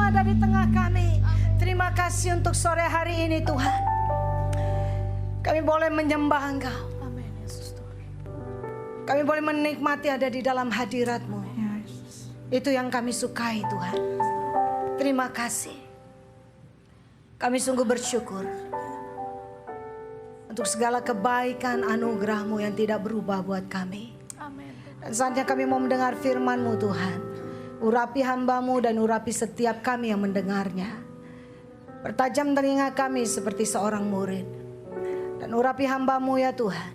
ada di tengah kami. Terima kasih untuk sore hari ini Tuhan. Kami boleh menyembah Engkau. Amin Yesus Tuhan. Kami boleh menikmati ada di dalam hadirat-Mu. Itu yang kami sukai Tuhan. Terima kasih. Kami sungguh bersyukur untuk segala kebaikan anugerah-Mu yang tidak berubah buat kami. Amin. Dan saatnya kami mau mendengar firman-Mu Tuhan. Urapi hamba-Mu dan urapi setiap kami yang mendengarnya. Pertajam telinga kami seperti seorang murid. Dan urapi hamba-Mu ya Tuhan.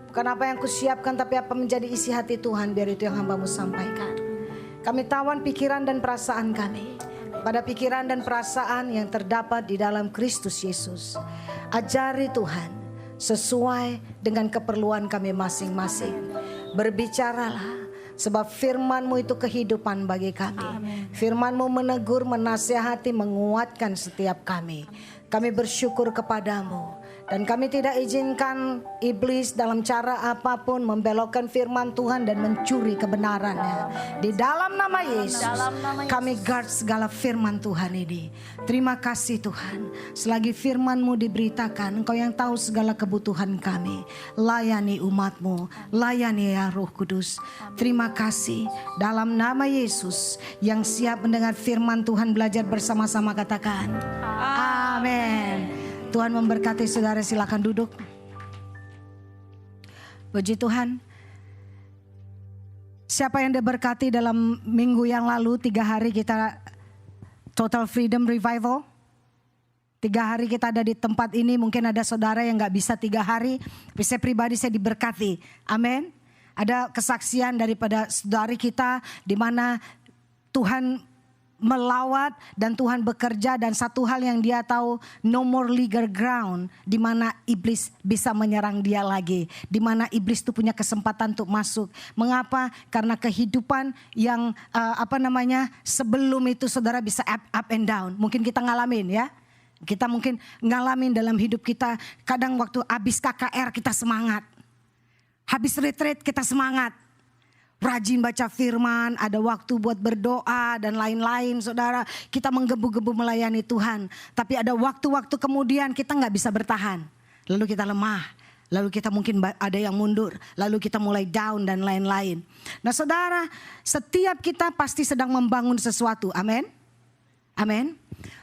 Bukan apa yang kusiapkan tapi apa menjadi isi hati Tuhan. Biar itu yang hamba-Mu sampaikan. Kami tawan pikiran dan perasaan kami. Pada pikiran dan perasaan yang terdapat di dalam Kristus Yesus. Ajari Tuhan sesuai dengan keperluan kami masing-masing. Berbicaralah sebab firman-Mu itu kehidupan bagi kami. Firman-Mu menegur, menasihati, menguatkan setiap kami. Kami bersyukur kepadamu. Dan kami tidak izinkan iblis dalam cara apapun membelokkan firman Tuhan dan mencuri kebenarannya. Di dalam nama Yesus, kami guard segala firman Tuhan ini. Terima kasih Tuhan. Selagi firman-Mu diberitakan, Engkau yang tahu segala kebutuhan kami. Layani umat-Mu, layani ya Roh Kudus. Terima kasih. Dalam nama Yesus yang siap mendengar firman Tuhan, belajar bersama-sama katakan. Amin. Tuhan memberkati saudara, silakan duduk. Puji Tuhan. Siapa yang diberkati dalam minggu yang lalu 3 hari kita Total Freedom Revival. 3 hari kita ada di tempat ini, mungkin ada saudara yang gak bisa 3 hari. Tapi saya pribadi saya diberkati, amin. Ada kesaksian daripada saudari kita di mana Tuhan melawat dan Tuhan bekerja, dan satu hal yang dia tahu, no more legal ground di mana iblis bisa menyerang dia lagi, di mana iblis itu punya kesempatan untuk masuk. Mengapa? Karena kehidupan yang sebelum itu saudara bisa up and down. Mungkin kita ngalamin ya. Kita mungkin ngalamin dalam hidup kita, kadang waktu habis KKR kita semangat. Habis retreat kita semangat. Rajin baca firman, ada waktu buat berdoa dan lain-lain saudara. Kita menggebu-gebu melayani Tuhan. Tapi ada waktu-waktu kemudian kita gak bisa bertahan. Lalu kita lemah, lalu kita mungkin ada yang mundur. Lalu kita mulai down dan lain-lain. Nah saudara, setiap kita pasti sedang membangun sesuatu, amin. Amin.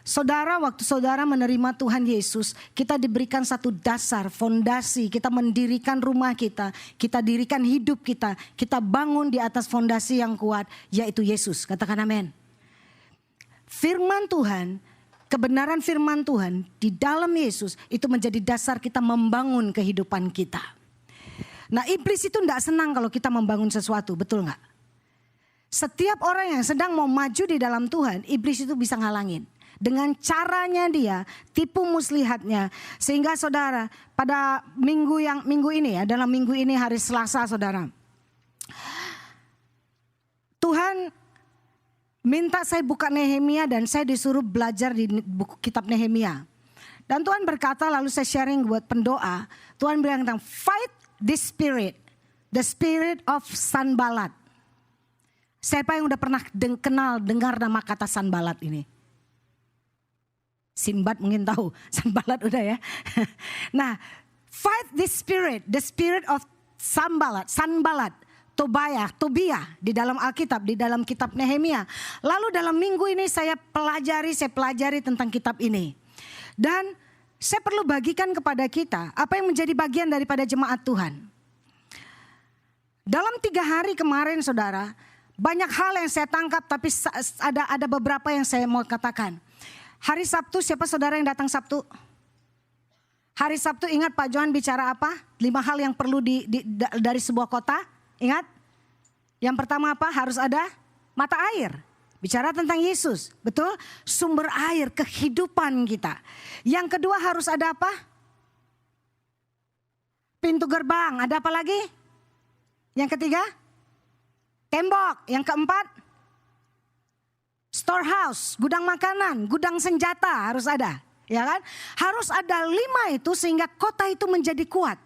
Saudara, waktu saudara menerima Tuhan Yesus, kita diberikan satu dasar, fondasi. Kita mendirikan rumah kita, kita dirikan hidup kita, kita bangun di atas fondasi yang kuat, yaitu Yesus. Katakan amin. Firman Tuhan, kebenaran firman Tuhan di dalam Yesus itu menjadi dasar kita membangun kehidupan kita. Nah, iblis itu tidak senang kalau kita membangun sesuatu, betul nggak? Setiap orang yang sedang mau maju di dalam Tuhan, iblis itu bisa ngalangin. Dengan caranya dia, tipu muslihatnya. Sehingga saudara, pada minggu ini ya, dalam minggu ini hari Selasa saudara. Tuhan minta saya buka Nehemia dan saya disuruh belajar di buku kitab Nehemia. Dan Tuhan berkata, lalu saya sharing buat pendoa. Tuhan bilang tentang fight this spirit, the spirit of Sanballat. Siapa yang udah pernah dengar nama kata Sanballat ini? Sinbad mungkin tahu, Sanballat udah ya. Nah, fight this spirit, the spirit of Sanballat, Tobiah di dalam Alkitab, di dalam kitab Nehemia. Lalu dalam minggu ini saya pelajari tentang kitab ini. Dan saya perlu bagikan kepada kita apa yang menjadi bagian daripada jemaat Tuhan. Dalam 3 hari kemarin saudara, banyak hal yang saya tangkap, tapi ada beberapa yang saya mau katakan. Hari Sabtu, siapa saudara yang datang Sabtu? Hari Sabtu ingat Pak Johan bicara apa? 5 hal yang perlu dari sebuah kota. Ingat? Yang pertama apa? Harus ada mata air. Bicara tentang Yesus, betul? Sumber air, kehidupan kita. Yang kedua harus ada apa? Pintu gerbang. Ada apa lagi? Yang ketiga? Tembok. Yang keempat, storehouse, gudang makanan, gudang senjata harus ada. Ya kan? Harus ada 5 itu sehingga kota itu menjadi kuat.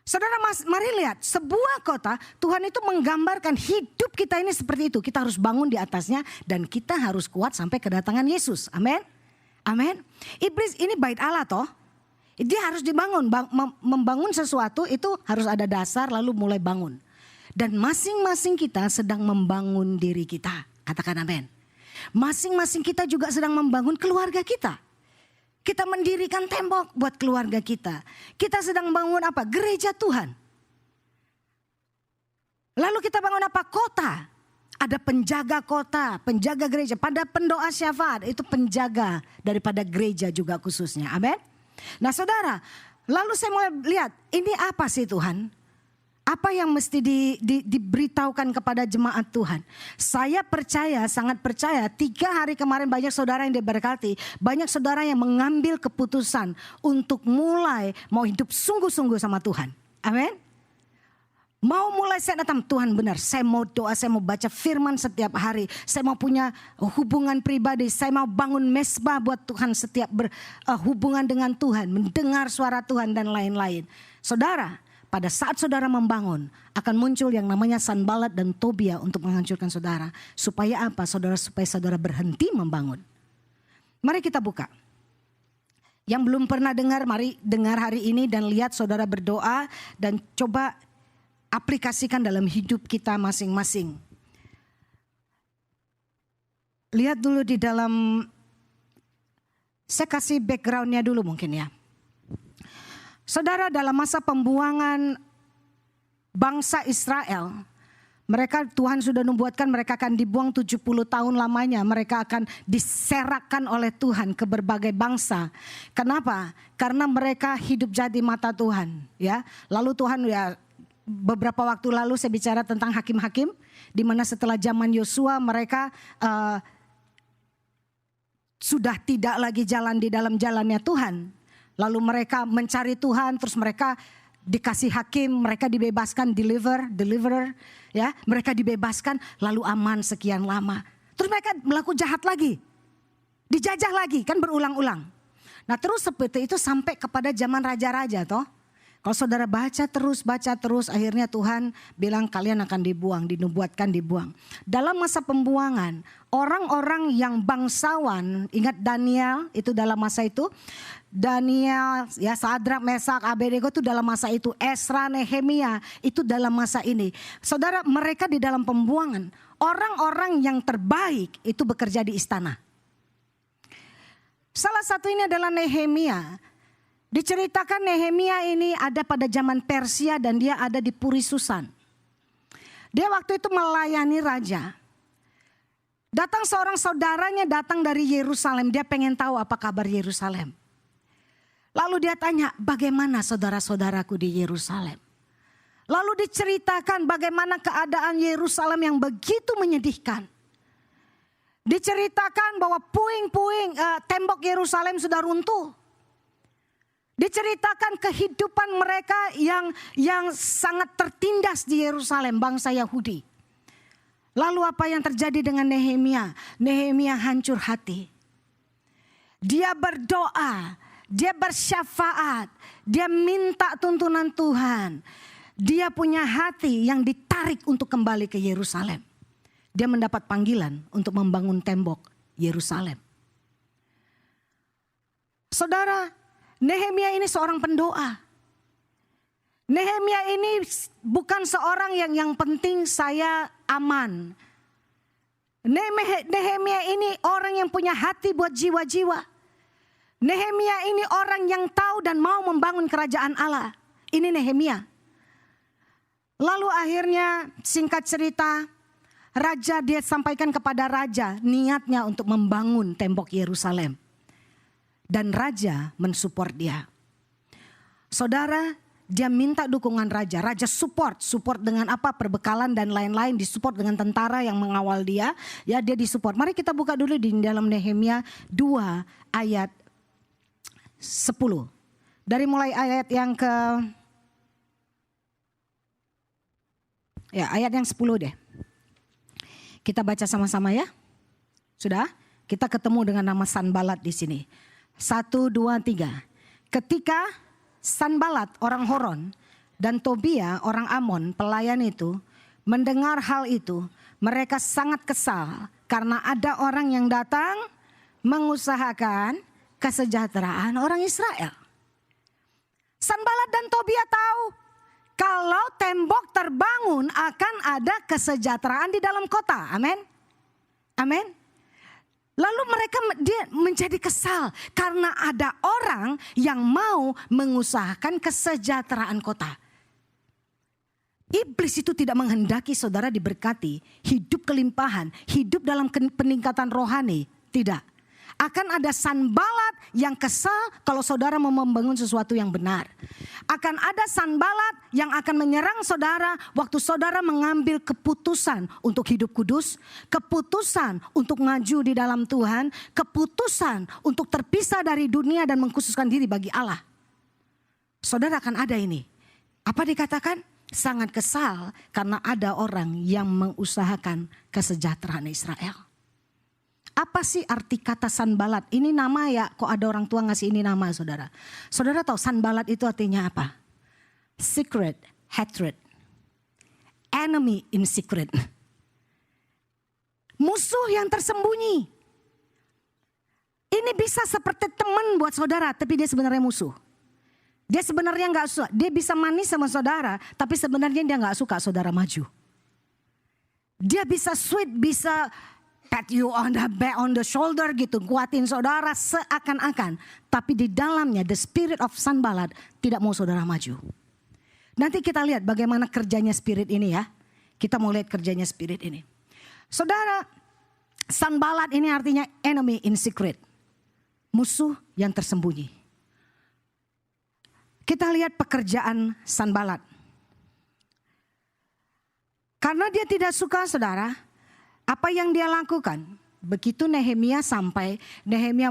Saudara, mari lihat sebuah kota, Tuhan itu menggambarkan hidup kita ini seperti itu. Kita harus bangun di atasnya dan kita harus kuat sampai kedatangan Yesus. Amin. Amin. Iblis ini bait Allah toh. Dia harus dibangun. Membangun sesuatu itu harus ada dasar lalu mulai bangun. Dan masing-masing kita sedang membangun diri kita. Katakan amin. Masing-masing kita juga sedang membangun keluarga kita. Kita mendirikan tembok buat keluarga kita. Kita sedang bangun apa? Gereja Tuhan. Lalu kita bangun apa? Kota. Ada penjaga kota, penjaga gereja. Pada pendoa syafaat itu penjaga daripada gereja juga khususnya. Amin. Nah saudara, lalu saya mau lihat ini apa sih Tuhan? Apa yang mesti diberitahukan kepada jemaat Tuhan? Saya percaya, sangat percaya 3 hari kemarin banyak saudara yang diberkati. Banyak saudara yang mengambil keputusan untuk mulai mau hidup sungguh-sungguh sama Tuhan. Amin. Mau mulai saya datang, Tuhan benar. Saya mau doa, saya mau baca firman setiap hari. Saya mau punya hubungan pribadi. Saya mau bangun mesbah buat Tuhan setiap berhubungan dengan Tuhan. Mendengar suara Tuhan dan lain-lain. Saudara, pada saat saudara membangun, akan muncul yang namanya Sanballat dan Tobia untuk menghancurkan saudara. Supaya apa? Supaya saudara berhenti membangun. Mari kita buka. Yang belum pernah dengar, mari dengar hari ini dan lihat saudara berdoa. Dan coba aplikasikan dalam hidup kita masing-masing. Lihat dulu di dalam, saya kasih backgroundnya dulu mungkin ya. Saudara, dalam masa pembuangan bangsa Israel, mereka Tuhan sudah membuatkan mereka akan dibuang 70 tahun lamanya. Mereka akan diserahkan oleh Tuhan ke berbagai bangsa. Kenapa? Karena mereka hidup jahat di mata Tuhan. Ya, lalu Tuhan ya beberapa waktu lalu saya bicara tentang hakim-hakim, di mana setelah zaman Yosua mereka sudah tidak lagi jalan di dalam jalannya Tuhan. Lalu mereka mencari Tuhan, terus mereka dikasih hakim, mereka dibebaskan, deliverer, ya, mereka dibebaskan, lalu aman sekian lama. Terus mereka melakukan jahat lagi, dijajah lagi, kan berulang-ulang. Nah terus seperti itu sampai kepada zaman raja-raja toh. Kalau saudara baca terus, akhirnya Tuhan bilang kalian akan dibuang, dinubuatkan dibuang. Dalam masa pembuangan, orang-orang yang bangsawan, ingat Daniel itu dalam masa itu. Daniel, ya Sadrak, Mesak, Abednego itu dalam masa itu. Esra, Nehemia itu dalam masa ini. Saudara, mereka di dalam pembuangan, orang-orang yang terbaik itu bekerja di istana. Salah satu ini adalah Nehemia. Diceritakan Nehemia ini ada pada zaman Persia dan dia ada di Puri Susan. Dia waktu itu melayani raja. Datang seorang saudaranya datang dari Yerusalem, dia pengen tahu apa kabar Yerusalem. Lalu dia tanya, bagaimana saudara-saudaraku di Yerusalem? Lalu diceritakan bagaimana keadaan Yerusalem yang begitu menyedihkan. Diceritakan bahwa puing-puing tembok Yerusalem sudah runtuh. Diceritakan kehidupan mereka yang sangat tertindas di Yerusalem, bangsa Yahudi. Lalu apa yang terjadi dengan Nehemia? Nehemia hancur hati. Dia berdoa, dia bersyafaat, dia minta tuntunan Tuhan. Dia punya hati yang ditarik untuk kembali ke Yerusalem. Dia mendapat panggilan untuk membangun tembok Yerusalem. Saudara, Nehemia ini seorang pendoa. Nehemia ini bukan seorang yang penting saya aman. Nehemia ini orang yang punya hati buat jiwa-jiwa. Nehemia ini orang yang tahu dan mau membangun kerajaan Allah. Ini Nehemia. Lalu akhirnya singkat cerita, raja dia sampaikan kepada raja niatnya untuk membangun tembok Yerusalem. Dan raja mensupport dia. Saudara, dia minta dukungan raja. Raja support dengan apa? Perbekalan dan lain-lain. Disupport dengan tentara yang mengawal dia. Ya, dia disupport. Mari kita buka dulu di dalam Nehemia 2 ayat 10. Dari mulai ayat yang ayat yang 10 deh. Kita baca sama-sama ya. Sudah? Kita ketemu dengan nama Sanballat di sini. 1, 2, 3. Ketika Sanballat orang Horon dan Tobia orang Amon pelayan itu mendengar hal itu, mereka sangat kesal karena ada orang yang datang mengusahakan kesejahteraan orang Israel. Sanbalat dan Tobia tahu kalau tembok terbangun akan ada kesejahteraan di dalam kota. Amin. Amin. Lalu mereka dia menjadi kesal karena ada orang yang mau mengusahakan kesejahteraan kota. Iblis itu tidak menghendaki saudara diberkati, hidup kelimpahan, hidup dalam peningkatan rohani. Tidak. Akan ada Sanbalat yang kesal kalau saudara mau membangun sesuatu yang benar. Akan ada Sanbalat yang akan menyerang saudara waktu saudara mengambil keputusan untuk hidup kudus, keputusan untuk maju di dalam Tuhan, keputusan untuk terpisah dari dunia dan mengkhususkan diri bagi Allah. Saudara akan ada ini. Apa dikatakan? Sangat kesal karena ada orang yang mengusahakan kesejahteraan Israel. Apa sih arti kata Sanbalat? Ini nama ya, kok ada orang tua ngasih ini nama saudara. Saudara tahu Sanbalat itu artinya apa? Secret hatred. Enemy in secret. Musuh yang tersembunyi. Ini bisa seperti teman buat saudara, tapi dia sebenarnya musuh. Dia sebenarnya nggak suka, dia bisa manis sama saudara, tapi sebenarnya dia nggak suka saudara maju. Dia bisa sweet, bisa pat you on the back, on the shoulder gitu, kuatin saudara seakan-akan. Tapi di dalamnya the spirit of Sanbalat tidak mau saudara maju. Nanti kita lihat bagaimana kerjanya spirit ini ya. Kita mau lihat kerjanya spirit ini. Saudara, Sanbalat ini artinya enemy in secret. Musuh yang tersembunyi. Kita lihat pekerjaan Sanbalat. Karena dia tidak suka saudara, apa yang dia lakukan? Begitu Nehemia sampai, Nehemia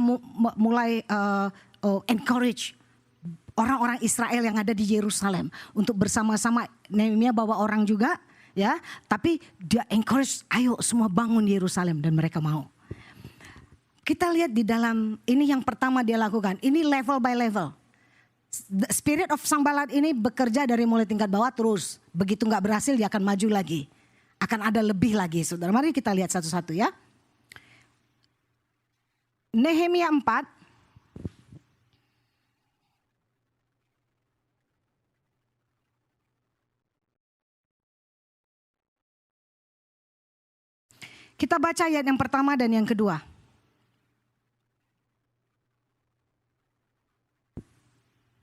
mulai encourage orang-orang Israel yang ada di Yerusalem untuk bersama-sama. Nehemia bawa orang juga, ya. Tapi dia encourage, ayo semua bangun Yerusalem, dan mereka mau. Kita lihat di dalam ini yang pertama dia lakukan. Ini level by level. The spirit of Sanbalat ini bekerja dari mulai tingkat bawah terus. Begitu nggak berhasil dia akan maju lagi. Akan ada lebih lagi saudara. Mari kita lihat satu-satu ya. Nehemia 4. Kita baca ayat yang pertama dan yang kedua.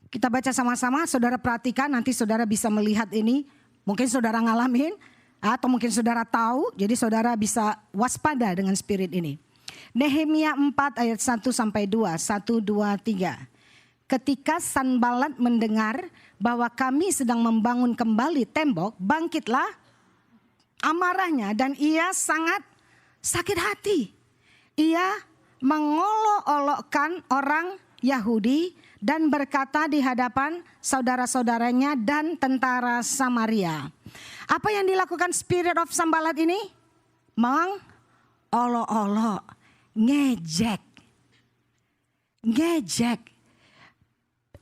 Kita baca sama-sama, saudara perhatikan, nanti saudara bisa melihat ini. Mungkin saudara ngalamin, atau mungkin saudara tahu, jadi saudara bisa waspada dengan spirit ini. Nehemia 4 ayat 1 sampai 2, 1, 2, 3. Ketika Sanbalat mendengar bahwa kami sedang membangun kembali tembok, bangkitlah amarahnya dan ia sangat sakit hati. Ia mengolok-olokkan orang Yahudi dan berkata di hadapan saudara-saudaranya dan tentara Samaria. Apa yang dilakukan spirit of Sanbalat ini? Mengolok-olok, ngejek. Ngejek.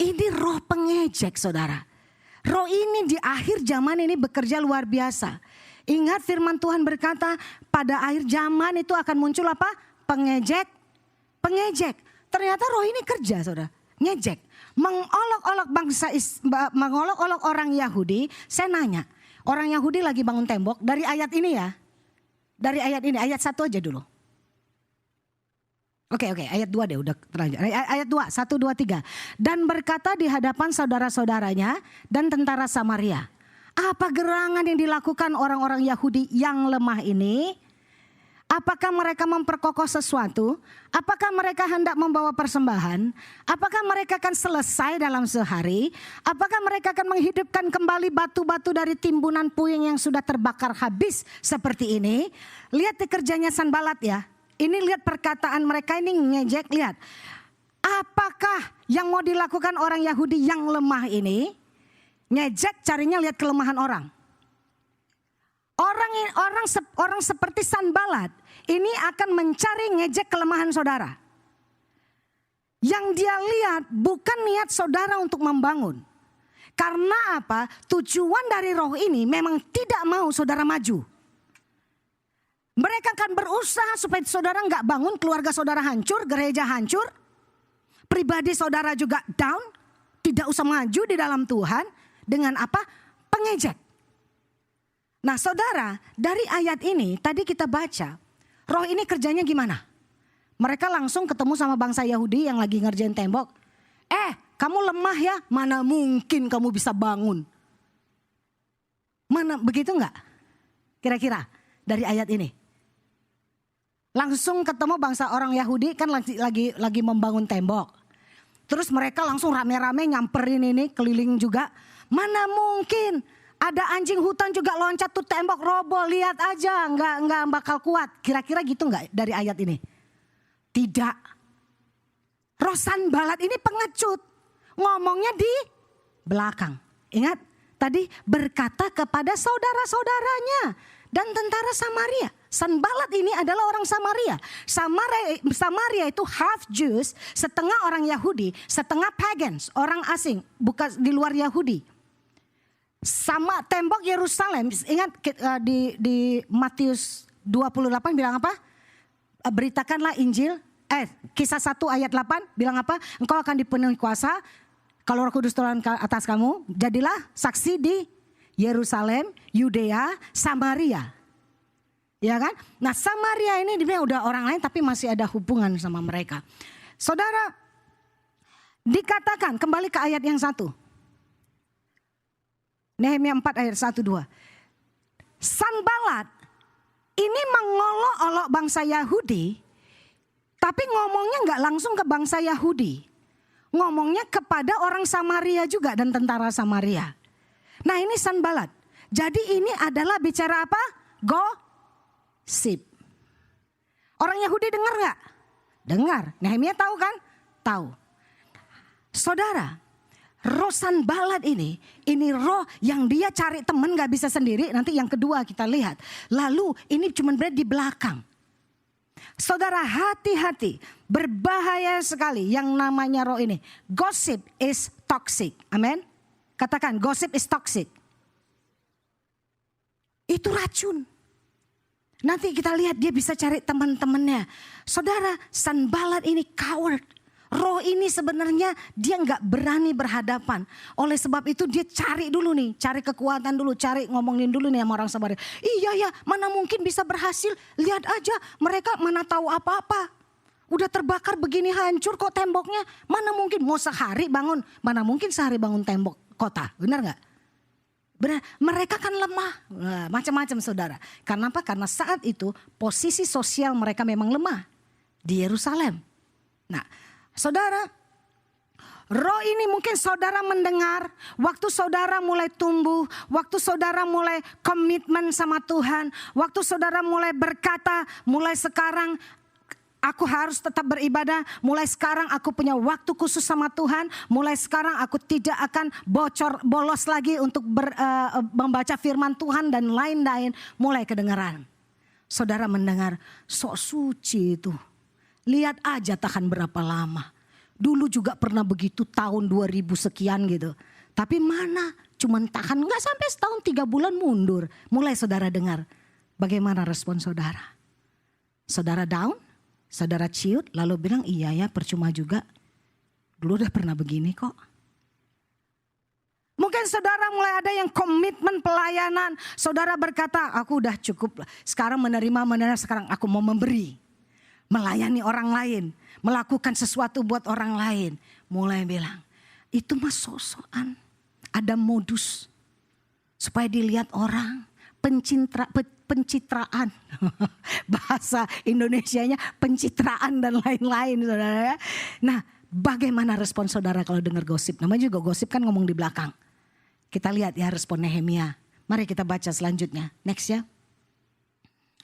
Ini roh pengejek saudara. Roh ini di akhir zaman ini bekerja luar biasa. Ingat firman Tuhan berkata pada akhir zaman itu akan muncul apa? Pengejek. Pengejek. Ternyata roh ini kerja saudara. Ngejek, mengolok-olok mengolok-olok orang Yahudi. Saya nanya, orang Yahudi lagi bangun tembok dari ayat ini ya. Dari ayat ini, ayat 1 aja dulu. Oke, ayat 2 deh udah terlanjur. Ayat 2, 1, 2, 3. Dan berkata di hadapan saudara-saudaranya dan tentara Samaria. Apa gerangan yang dilakukan orang-orang Yahudi yang lemah ini? Apakah mereka memperkokoh sesuatu? Apakah mereka hendak membawa persembahan? Apakah mereka akan selesai dalam sehari? Apakah mereka akan menghidupkan kembali batu-batu dari timbunan puing yang sudah terbakar habis seperti ini? Lihat kerjanya Sanbalat ya. Ini lihat perkataan mereka ini ngejek, lihat. Apakah yang mau dilakukan orang Yahudi yang lemah ini? Ngejek carinya lihat kelemahan orang. Orang seperti Sanbalat ini akan mencari ngejek kelemahan saudara. Yang dia lihat bukan niat saudara untuk membangun. Karena apa? Tujuan dari roh ini memang tidak mau saudara maju. Mereka akan berusaha supaya saudara nggak bangun, keluarga saudara hancur, gereja hancur. Pribadi saudara juga down, tidak usah maju di dalam Tuhan. Dengan apa? Pengejek. Nah saudara, dari ayat ini tadi kita baca, roh ini kerjanya gimana? Mereka langsung ketemu sama bangsa Yahudi yang lagi ngerjain tembok. Kamu lemah ya, mana mungkin kamu bisa bangun. Mana begitu enggak? Kira-kira dari ayat ini. Langsung ketemu bangsa orang Yahudi kan lagi membangun tembok. Terus mereka langsung rame-rame nyamperin ini, keliling juga. Mana mungkin ada anjing hutan juga loncat tuh tembok roboh, lihat aja nggak bakal kuat. Kira-kira gitu nggak dari ayat ini? Tidak. Roh Sanbalat ini pengecut, ngomongnya di belakang. Ingat tadi berkata kepada saudara-saudaranya dan tentara Samaria. Sanbalat ini adalah orang Samaria. Samaria itu half Jews, setengah orang Yahudi, setengah pagans, orang asing, bukan di luar Yahudi. Sama tembok Yerusalem, ingat di Matius 28 bilang apa? Beritakanlah Injil, Kisah 1 ayat 8 bilang apa? Engkau akan dipenuhi kuasa kalau Roh Kudus turun ke atas kamu, jadilah saksi di Yerusalem, Yudea, Samaria. Ya kan? Nah Samaria ini dia udah orang lain tapi masih ada hubungan sama mereka. Saudara, dikatakan kembali ke ayat yang 1. Nehemia 4 ayat 1-2. Sanbalat ini mengolok-olok bangsa Yahudi, tapi ngomongnya nggak langsung ke bangsa Yahudi. Ngomongnya kepada orang Samaria juga dan tentara Samaria. Nah ini Sanbalat. Jadi ini adalah bicara apa? Gosip. Orang Yahudi dengar nggak? Dengar. Nehemia tahu kan? Tahu. Saudara, roh Sanbalat ini roh yang dia cari teman gak bisa sendiri. Nanti yang kedua kita lihat. Lalu ini cuma berada di belakang. Saudara hati-hati, berbahaya sekali yang namanya roh ini. Gossip is toxic. Amin. Katakan gossip is toxic. Itu racun. Nanti kita lihat dia bisa cari teman-temannya. Saudara, Sanbalat ini coward. Roh ini sebenarnya dia nggak berani berhadapan. Oleh sebab itu dia cari dulu nih, cari kekuatan dulu, cari ngomongin dulu nih sama orang Samaria. Iya ya, mana mungkin bisa berhasil? Lihat aja, mereka mana tahu apa-apa. Udah terbakar begini hancur kok temboknya. Mana mungkin mau sehari bangun, mana mungkin sehari bangun tembok kota, benar nggak? Benar, mereka kan lemah, macam-macam saudara. Karena apa? Karena saat itu posisi sosial mereka memang lemah di Yerusalem. Nah, saudara, roh ini mungkin saudara mendengar waktu saudara mulai tumbuh, waktu saudara mulai komitmen sama Tuhan, waktu saudara mulai berkata, mulai sekarang aku harus tetap beribadah, mulai sekarang aku punya waktu khusus sama Tuhan, mulai sekarang aku tidak akan bolos lagi untuk membaca firman Tuhan dan lain-lain, mulai kedengaran. Saudara mendengar, sok suci itu. Lihat aja tahan berapa lama. Dulu juga pernah begitu tahun 2000 sekian gitu. Tapi mana cuman tahan gak sampai setahun 3 bulan mundur. Mulai saudara dengar. Bagaimana respon saudara? Saudara down? Saudara ciut lalu bilang iya ya percuma juga. Dulu udah pernah begini kok. Mungkin saudara mulai ada yang komitmen pelayanan. Saudara berkata aku udah cukup. Sekarang menerima sekarang aku mau memberi. Melayani orang lain, melakukan sesuatu buat orang lain. Mulai bilang, itu mah sosokan, ada modus. Supaya dilihat orang, pencitraan. Bahasa Indonesianya pencitraan dan lain-lain saudara. Nah bagaimana respon saudara kalau dengar gosip? Namanya juga gosip kan ngomong di belakang. Kita lihat ya respon Nehemia. Mari kita baca selanjutnya, next ya.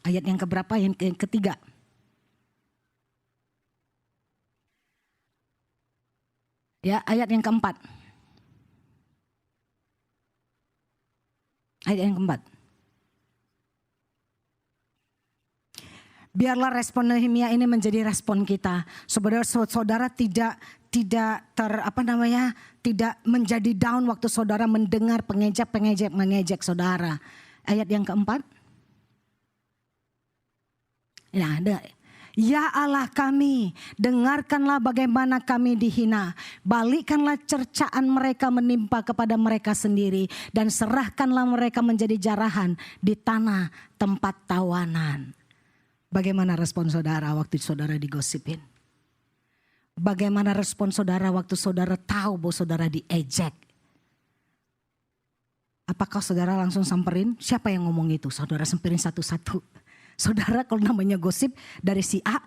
Ayat yang keberapa? Yang ketiga. Ya, ayat yang keempat. Ayat yang keempat. Biarlah respon Nehemia ini menjadi respon kita. Saudara tidak tidak menjadi down waktu saudara mendengar mengejek saudara. Ayat yang keempat. Ya, ada. Ya Allah kami, dengarkanlah bagaimana kami dihina. Balikkanlah cercaan mereka menimpa kepada mereka sendiri. Dan serahkanlah mereka menjadi jarahan di tanah tempat tawanan. Bagaimana respon saudara waktu saudara digosipin? Bagaimana respon saudara waktu saudara tahu bahwa saudara diejek? Apakah saudara langsung samperin? Siapa yang ngomong itu? Saudara samperin satu-satu. Saudara kalau namanya gosip dari si A,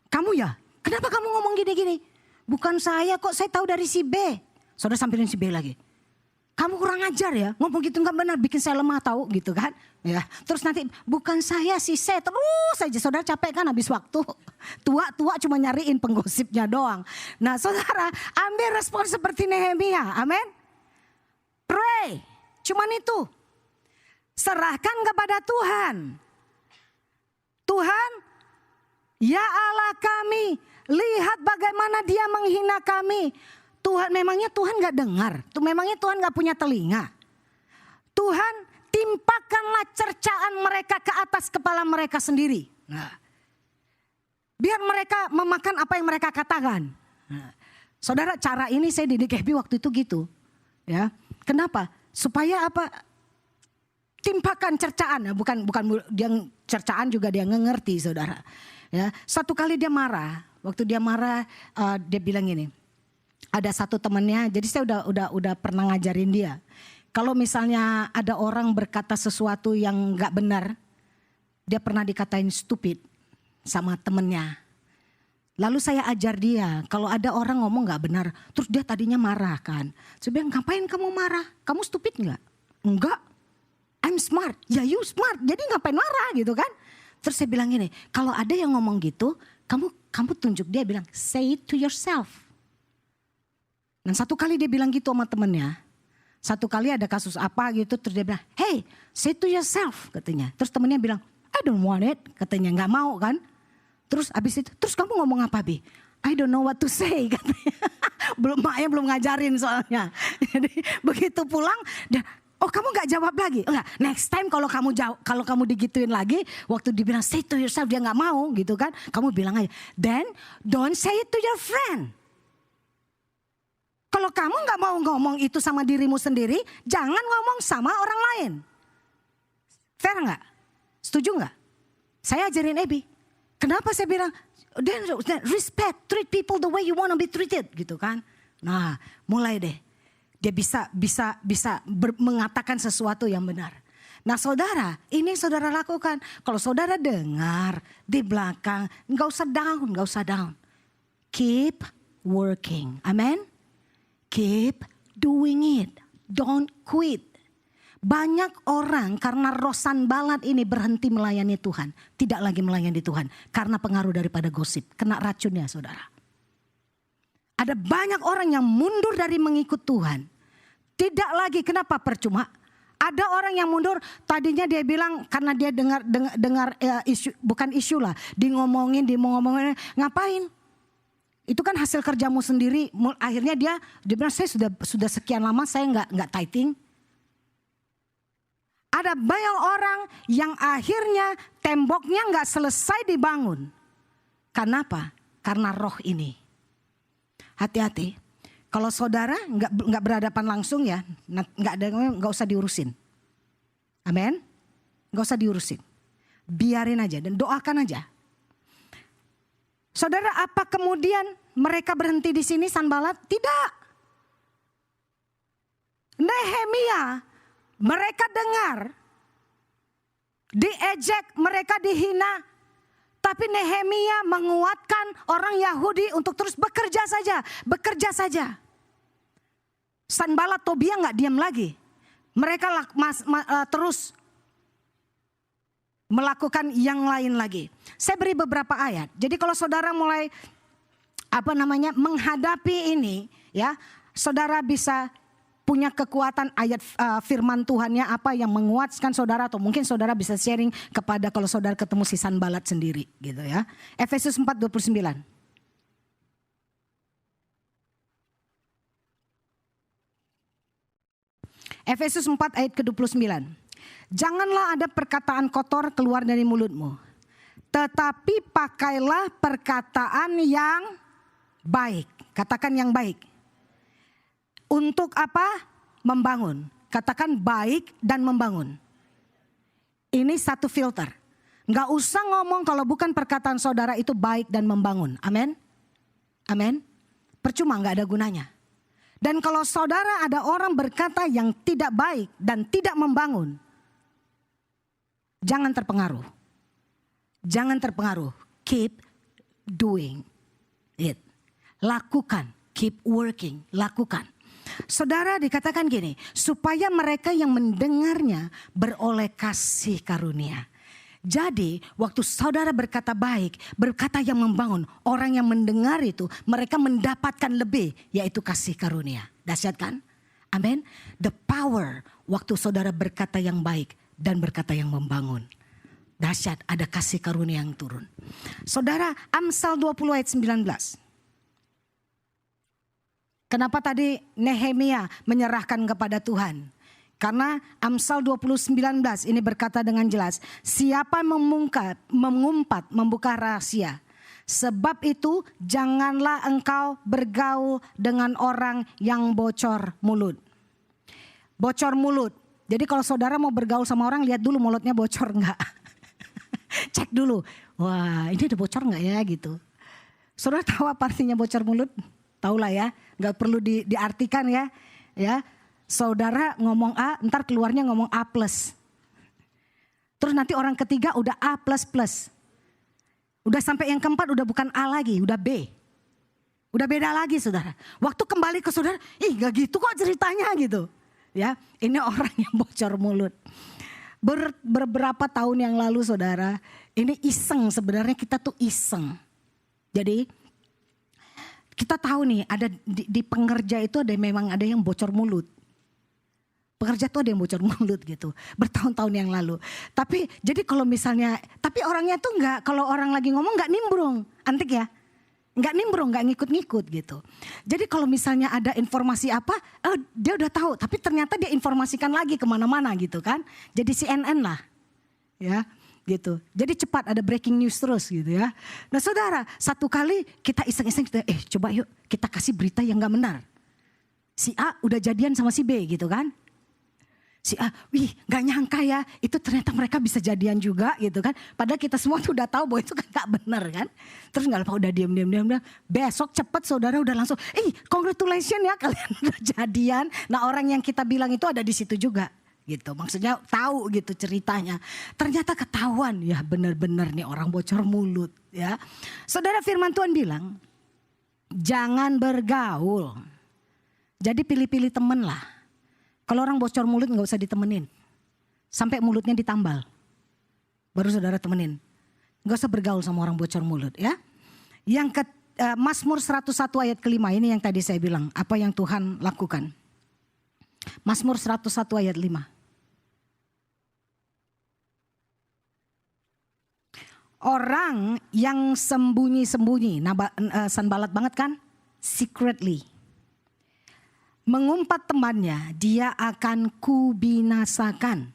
kamu ya? Kenapa kamu ngomong gini-gini? Bukan saya kok, saya tahu dari si B. Saudara samperin si B lagi. Kamu kurang ajar ya, ngomong gitu nggak benar, bikin saya lemah tahu gitu kan. Ya, terus nanti bukan saya si C, terus saja saudara capek kan habis waktu. Tua cuma nyariin penggosipnya doang. Nah saudara ambil respon seperti Nehemia, amin. Pray, cuman itu. Serahkan kepada Tuhan. Tuhan, ya Allah kami, lihat bagaimana dia menghina kami. Tuhan, memangnya Tuhan gak dengar? Memangnya Tuhan gak punya telinga? Tuhan, timpakanlah cercaan mereka ke atas kepala mereka sendiri. Nah, biar mereka memakan apa yang mereka katakan. Nah, saudara, cara ini saya didik Happy waktu itu gitu. Ya, kenapa? Supaya apa? Timpakan cercaan, bukan dia cercaan juga dia ngerti saudara. Ya, satu kali dia marah. Waktu dia marah, dia bilang gini. Ada satu temannya, jadi saya udah pernah ngajarin dia. Kalau misalnya ada orang berkata sesuatu yang gak benar, dia pernah dikatain stupid sama temennya. Lalu saya ajar dia, kalau ada orang ngomong gak benar, terus dia tadinya marah kan. Saya bilang, ngapain kamu marah? Kamu stupid gak? Enggak, I'm smart. Ya you smart, jadi ngapain marah gitu kan. Terus saya bilang gini, kalau ada yang ngomong gitu, kamu tunjuk dia bilang, say it to yourself. Dan satu kali dia bilang gitu sama temennya. Satu kali ada kasus apa gitu, terus dia bilang, hey, say to yourself katanya. Terus temennya bilang, I don't want it, katanya nggak mau kan. Terus abis itu, terus kamu ngomong apa Bi? I don't know what to say katanya. Maknya belum ngajarin soalnya. Jadi begitu pulang, dia, oh kamu nggak jawab lagi? Enggak, next time kalau kamu digituin lagi, waktu dibilang say to yourself dia nggak mau gitu kan. Kamu bilang aja, then don't say it to your friend. Kalau kamu gak mau ngomong itu sama dirimu sendiri, jangan ngomong sama orang lain. Fair gak? Setuju gak? Saya ajarin Ebi. Kenapa saya bilang, then respect, treat people the way you want to be treated gitu kan. Nah mulai deh, dia bisa mengatakan sesuatu yang benar. Nah saudara, ini saudara lakukan. Kalau saudara dengar di belakang, gak usah down. Keep working, amen. Keep doing it. Don't quit. Banyak orang karena roh Sanbalat ini berhenti melayani Tuhan. Tidak lagi melayani Tuhan. Karena pengaruh daripada gosip. Kena racunnya saudara. Ada banyak orang yang mundur dari mengikut Tuhan. Tidak lagi, kenapa percuma? Ada orang yang mundur, tadinya dia bilang karena dia dengar isu, bukan isu lah. Dia ngomongin, ngapain? Itu kan hasil kerjamu sendiri. Akhirnya dia bilang saya sudah sekian lama saya nggak tithing. Ada banyak orang yang akhirnya temboknya nggak selesai dibangun. Karena apa? Karena roh ini. Hati-hati. Kalau saudara nggak berhadapan langsung ya, nggak usah diurusin. Amin. Nggak usah diurusin. Biarin aja dan doakan aja. Saudara, apa kemudian mereka berhenti di sini Sanbalat? Tidak. Nehemia, mereka dengar, diejek, mereka dihina. Tapi Nehemia menguatkan orang Yahudi untuk terus bekerja saja. Sanbalat, Tobia nggak diam lagi. Mereka terus melakukan yang lain lagi. Saya beri beberapa ayat. Jadi kalau saudara mulai menghadapi ini ya, saudara bisa punya kekuatan ayat firman Tuhannya apa yang menguatkan saudara, atau mungkin saudara bisa sharing kepada kalau saudara ketemu si Sanbalat sendiri gitu ya. Efesus 4:29. Efesus 4 ayat ke-29. Janganlah ada perkataan kotor keluar dari mulutmu, tetapi pakailah perkataan yang baik. Katakan yang baik. Untuk apa? Membangun. Katakan baik dan membangun. Ini satu filter. Nggak usah ngomong kalau bukan perkataan saudara itu baik dan membangun. Amin. Amin. Percuma, nggak ada gunanya. Dan kalau saudara ada orang berkata yang tidak baik dan tidak membangun, jangan terpengaruh. Jangan terpengaruh. Keep doing it. Lakukan. Keep working. Lakukan. Saudara, dikatakan gini, supaya mereka yang mendengarnya beroleh kasih karunia. Jadi waktu saudara berkata baik, berkata yang membangun, orang yang mendengar itu mereka mendapatkan lebih, yaitu kasih karunia. Dahsyat kan? Amin. The power waktu saudara berkata yang baik dan berkata yang membangun. Dahsyat, ada kasih karunia yang turun. Saudara, Amsal 20 ayat 19. Kenapa tadi Nehemia menyerahkan kepada Tuhan? Karena Amsal 20:19 ini berkata dengan jelas, siapa mengumpat, membuka rahasia. Sebab itu janganlah engkau bergaul dengan orang yang bocor mulut. Bocor mulut. Jadi kalau saudara mau bergaul sama orang, lihat dulu mulutnya bocor enggak. Cek dulu, wah ini ada bocor enggak ya gitu. Saudara tahu apa artinya bocor mulut? Tahu lah ya, enggak perlu diartikan ya. Ya. Saudara ngomong A, ntar keluarnya ngomong A+. Terus nanti orang ketiga udah A++. Udah sampai yang keempat udah bukan A lagi, udah B. Udah beda lagi saudara. Waktu kembali ke saudara, gak gitu kok ceritanya gitu. Ya, ini orang yang bocor mulut. Beberapa tahun yang lalu saudara, ini iseng, sebenarnya kita tuh iseng. Jadi kita tahu nih ada di pengerja itu memang ada yang bocor mulut. Pekerja tuh ada yang bocor mulut gitu. Bertahun-tahun yang lalu. Tapi jadi kalau misalnya, tapi orangnya tuh enggak, kalau orang lagi ngomong enggak nimbrung. Antik ya. Enggak nimbrung, enggak ngikut-ngikut gitu. Jadi kalau misalnya ada informasi apa, dia udah tahu. Tapi ternyata dia informasikan lagi kemana-mana gitu kan. Jadi CNN lah. Ya gitu. Jadi cepat ada breaking news terus gitu ya. Nah saudara, satu kali kita iseng-iseng, coba yuk kita kasih berita yang enggak benar. Si A udah jadian sama si B gitu kan. Si A, gak nyangka ya, itu ternyata mereka bisa jadian juga gitu kan. Padahal kita semua tuh udah tahu bahwa itu kan gak benar kan. Terus gak lupa udah diam. Besok cepet saudara udah langsung, congratulations ya kalian udah jadian. Nah orang yang kita bilang itu ada di situ juga gitu. Maksudnya tahu gitu ceritanya. Ternyata ketahuan, ya benar-benar nih orang bocor mulut ya. Saudara, firman Tuhan bilang, jangan bergaul. Jadi pilih-pilih temen lah. Kalau orang bocor mulut gak usah ditemenin. Sampai mulutnya ditambal. Baru saudara temenin. Gak usah bergaul sama orang bocor mulut ya. Yang Mazmur 101 ayat ke-5 ini yang tadi saya bilang. Apa yang Tuhan lakukan. Mazmur 101 ayat 5. Orang yang sembunyi-sembunyi. Sanbalat banget kan? Secretly. Mengumpat temannya, dia akan kubinasakan.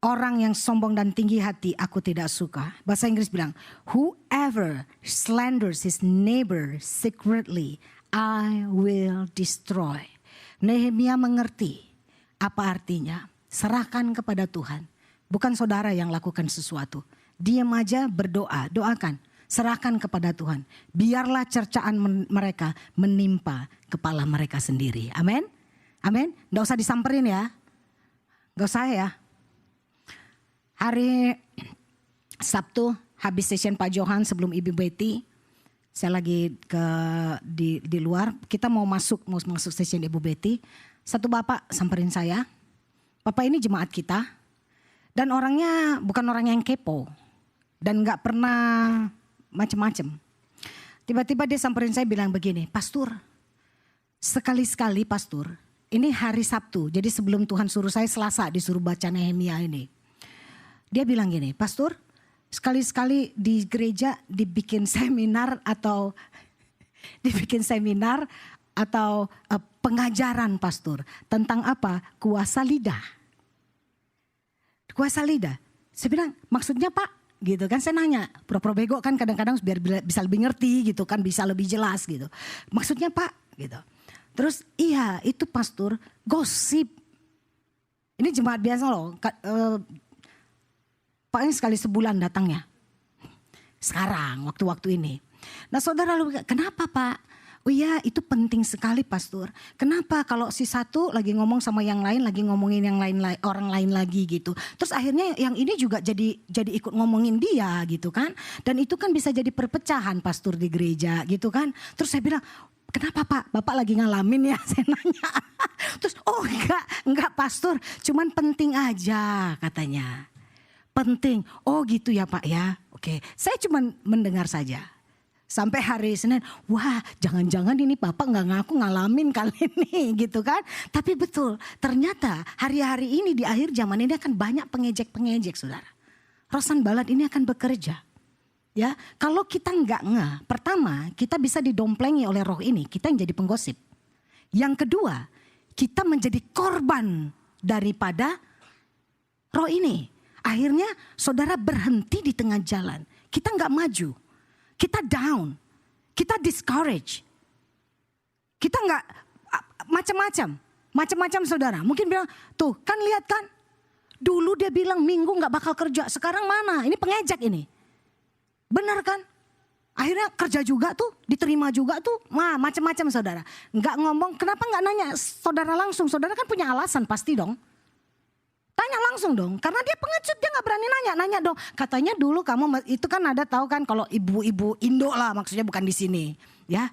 Orang yang sombong dan tinggi hati aku tidak suka. Bahasa Inggris bilang, whoever slanders his neighbor secretly, I will destroy. Nehemia mengerti apa artinya. Serahkan kepada Tuhan. Bukan saudara yang lakukan sesuatu. Diam aja berdoa, doakan. Serahkan kepada Tuhan. Biarlah cercaan mereka menimpa kepala mereka sendiri. Amin. Amin. Nggak usah disamperin ya. Nggak usah ya. Hari Sabtu habis session Pak Johan sebelum Ibu Betty. Saya lagi di luar. Kita mau masuk session Ibu Betty. Satu bapak samperin saya. Bapak ini jemaat kita. Dan orangnya bukan orang yang kepo. Dan gak pernah macem-macem. Tiba-tiba dia samperin saya bilang begini, Pastor, sekali-sekali Pastor, ini hari Sabtu. Jadi sebelum Tuhan suruh saya Selasa disuruh baca Nehemia ini. Dia bilang gini, pastor, sekali-sekali di gereja dibikin seminar atau pengajaran pastor tentang apa? Kuasa lidah. Kuasa lidah. Saya bilang, maksudnya Pak? Gitu kan, saya nanya, pura-pura bego kan kadang-kadang biar bisa lebih ngerti gitu kan, bisa lebih jelas gitu. Maksudnya Pak? Gitu. Terus iya itu pastor gosip. Ini jemaat biasa loh. Paling sekali sebulan datangnya. Sekarang waktu-waktu ini. Nah saudara lalu kenapa Pak? Oh iya itu penting sekali pastor. Kenapa kalau si satu lagi ngomong sama yang lain, lagi ngomongin yang lain, orang lain lagi gitu. Terus akhirnya yang ini juga jadi ikut ngomongin dia gitu kan. Dan itu kan bisa jadi perpecahan pastor di gereja gitu kan. Terus saya bilang, kenapa Pak? Bapak lagi ngalamin ya? Saya nanya. Terus oh enggak pastor, cuman penting aja katanya. Penting, oh gitu ya Pak ya. Oke, saya cuman mendengar saja. Sampai hari Senin, wah jangan-jangan ini Bapak nggak ngaku ngalamin kali ini gitu kan. Tapi betul, ternyata hari-hari ini di akhir zaman ini akan banyak pengejek-pengejek saudara. Roh Sanballat ini akan bekerja. Ya, kalau kita nggak ngeh, pertama kita bisa didomplengi oleh roh ini, kita yang jadi penggosip. Yang kedua, kita menjadi korban daripada roh ini. Akhirnya saudara berhenti di tengah jalan, kita nggak maju. Kita down, kita discourage, kita nggak macam-macam saudara. Mungkin bilang, tuh kan lihat kan, dulu dia bilang minggu nggak bakal kerja, sekarang mana? Ini pengejek ini, benar kan? Akhirnya kerja juga tuh, diterima juga tuh, macam-macam saudara. Nggak ngomong, kenapa nggak nanya saudara langsung? Saudara kan punya alasan pasti dong. Tanya langsung dong, karena dia pengecut, dia gak berani nanya dong. Katanya dulu kamu, itu kan ada tahu kan kalau ibu-ibu Indo lah maksudnya bukan di sini. Ya,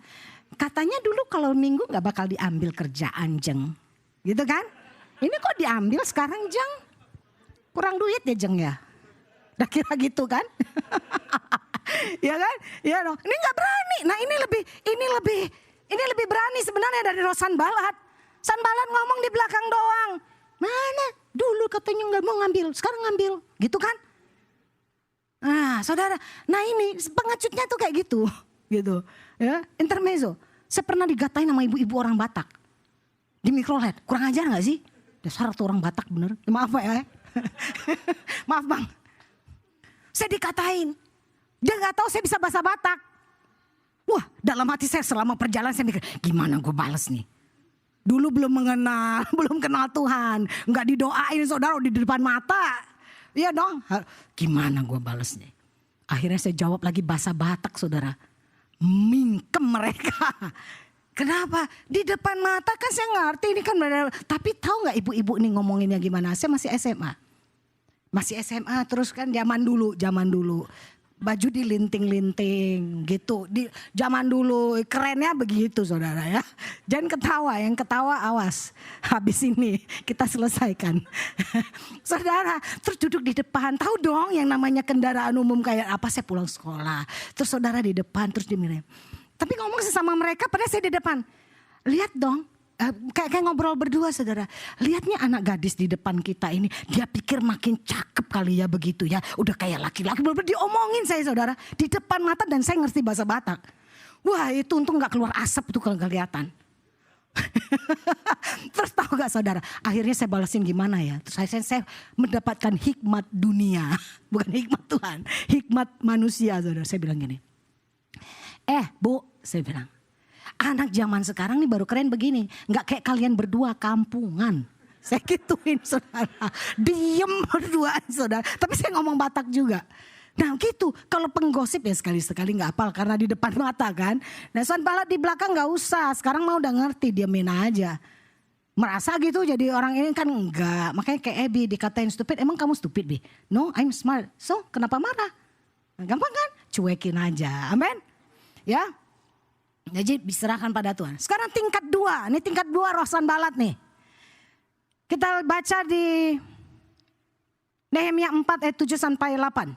katanya dulu kalau minggu gak bakal diambil kerjaan Jeng. Gitu kan, ini kok diambil sekarang Jeng. Kurang duit ya Jeng ya. Udah kira gitu kan. Ya kan, ya dong. Ini gak berani, nah ini lebih berani sebenarnya dari Roh Sanballat. Sanballat ngomong di belakang doang. Mana? Dulu katanya nggak mau ngambil, sekarang ngambil, gitu kan? Nah, saudara, nah ini pengecutnya tuh kayak gitu, ya. Intermezzo. Saya pernah digatain sama ibu-ibu orang Batak di Mikrolet, kurang ajar nggak sih? Dasar tuh orang Batak bener. Maaf Pak ya. Maaf Bang. Saya dikatain, dia nggak tahu saya bisa bahasa Batak. Wah, dalam hati saya selama perjalanan saya mikir, gimana gue bales nih? Dulu belum kenal Tuhan. Nggak didoain saudara di depan mata. Iya dong. Gimana gue balesnya? Akhirnya saya jawab lagi bahasa Batak saudara. Mingkem mereka. Kenapa? Di depan mata kan saya ngerti ini kan benar. Tapi tahu nggak ibu-ibu ini ngomonginnya gimana? Saya masih SMA. Masih SMA terus kan zaman dulu. Baju dilinting-linting gitu. Di zaman dulu kerennya begitu saudara ya. Jangan ketawa, yang ketawa awas. Habis ini kita selesaikan. Saudara terus duduk di depan. Tahu dong yang namanya kendaraan umum kayak apa, saya pulang sekolah. Terus saudara di depan terus dimirip. Tapi ngomong sesama mereka padahal saya di depan. Lihat dong. Kayak ngobrol berdua saudara. Lihatnya anak gadis di depan kita ini. Dia pikir makin cakep kali ya begitu ya. Udah kayak laki-laki. Bener-bener diomongin saya saudara. Di depan mata dan saya ngerti bahasa Batak. Wah itu untung gak keluar asap itu kalau kelihatan. Terus tahu gak saudara. Akhirnya saya balasin gimana ya. Terus saya mendapatkan hikmat dunia. Bukan hikmat Tuhan. Hikmat manusia saudara. Saya bilang gini. Bu saya bilang. Anak zaman sekarang nih baru keren begini. Gak kayak kalian berdua kampungan. Saya gituin saudara. Diem berduaan saudara. Tapi saya ngomong Batak juga. Nah gitu. Kalau penggosip ya sekali-sekali gak hafal. Karena di depan mata kan. Nah Sanballat di belakang gak usah. Sekarang mah udah ngerti. Diamin aja. Merasa gitu jadi orang ini kan enggak. Makanya kayak Abby dikatain stupid. Emang kamu stupid Bi? No I'm smart. So kenapa marah? Nah, gampang kan? Cuekin aja. Amin. Ya. Jadi diserahkan pada Tuhan. Sekarang tingkat 2. Ini tingkat 2 Roh Sanballat nih. Kita baca di Nehemia 4 ayat 7 sampai 8.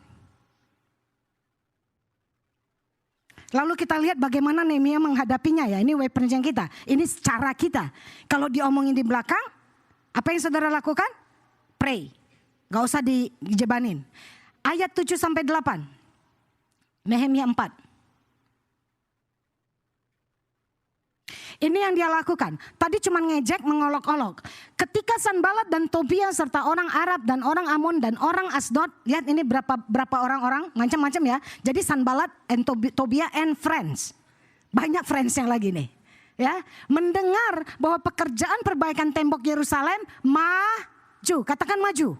Lalu kita lihat bagaimana Nehemia menghadapinya ya. Ini weapons yang kita. Ini cara kita. Kalau diomongin di belakang, apa yang saudara lakukan? Pray. Gak usah dijebanin. Ayat 7-8. Nehemia 4. Ini yang dia lakukan. Tadi cuma ngejek, mengolok-olok. Ketika Sanbalat dan Tobia serta orang Arab dan orang Amon dan orang Asdod. Lihat ini berapa orang-orang, macam-macam ya. Jadi Sanbalat and Tobia and friends. Banyak friends yang lagi nih. Ya, mendengar bahwa pekerjaan perbaikan tembok Yerusalem maju. Katakan maju.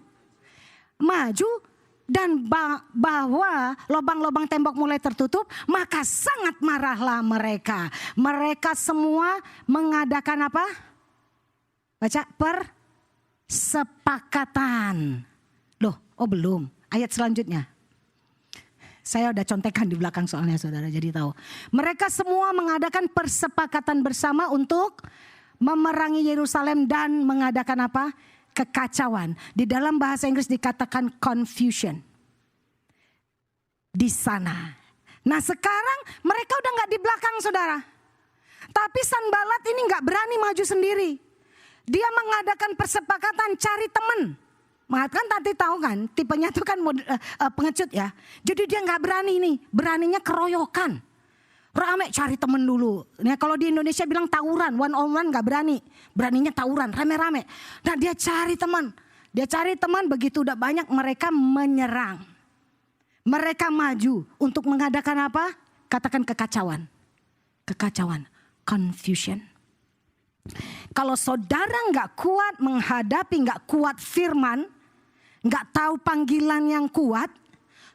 Maju. Dan bahwa lubang-lubang tembok mulai tertutup, maka sangat marahlah mereka. Mereka semua mengadakan apa? Baca, persepakatan. Loh, oh belum. Ayat selanjutnya. Saya udah contekan di belakang soalnya saudara, jadi tahu. Mereka semua mengadakan persepakatan bersama untuk memerangi Yerusalem dan mengadakan apa? Kekacauan. Di dalam bahasa Inggris dikatakan confusion. Di sana. Nah sekarang mereka udah gak di belakang saudara. Tapi Sanbalat ini gak berani maju sendiri. Dia mengadakan persepakatan cari teman. Kan tadi tahu kan tipenya itu kan pengecut ya. Jadi dia gak berani nih. Beraninya keroyokan. Rame cari temen dulu. Nah, kalau di Indonesia bilang tawuran, one on one gak berani. Beraninya tawuran, rame-rame. Nah dia cari teman. Dia cari teman, begitu udah banyak mereka menyerang. Mereka maju untuk mengadakan apa? Katakan kekacauan. Kekacauan, confusion. Kalau saudara gak kuat menghadapi, gak kuat firman, gak tahu panggilan yang kuat,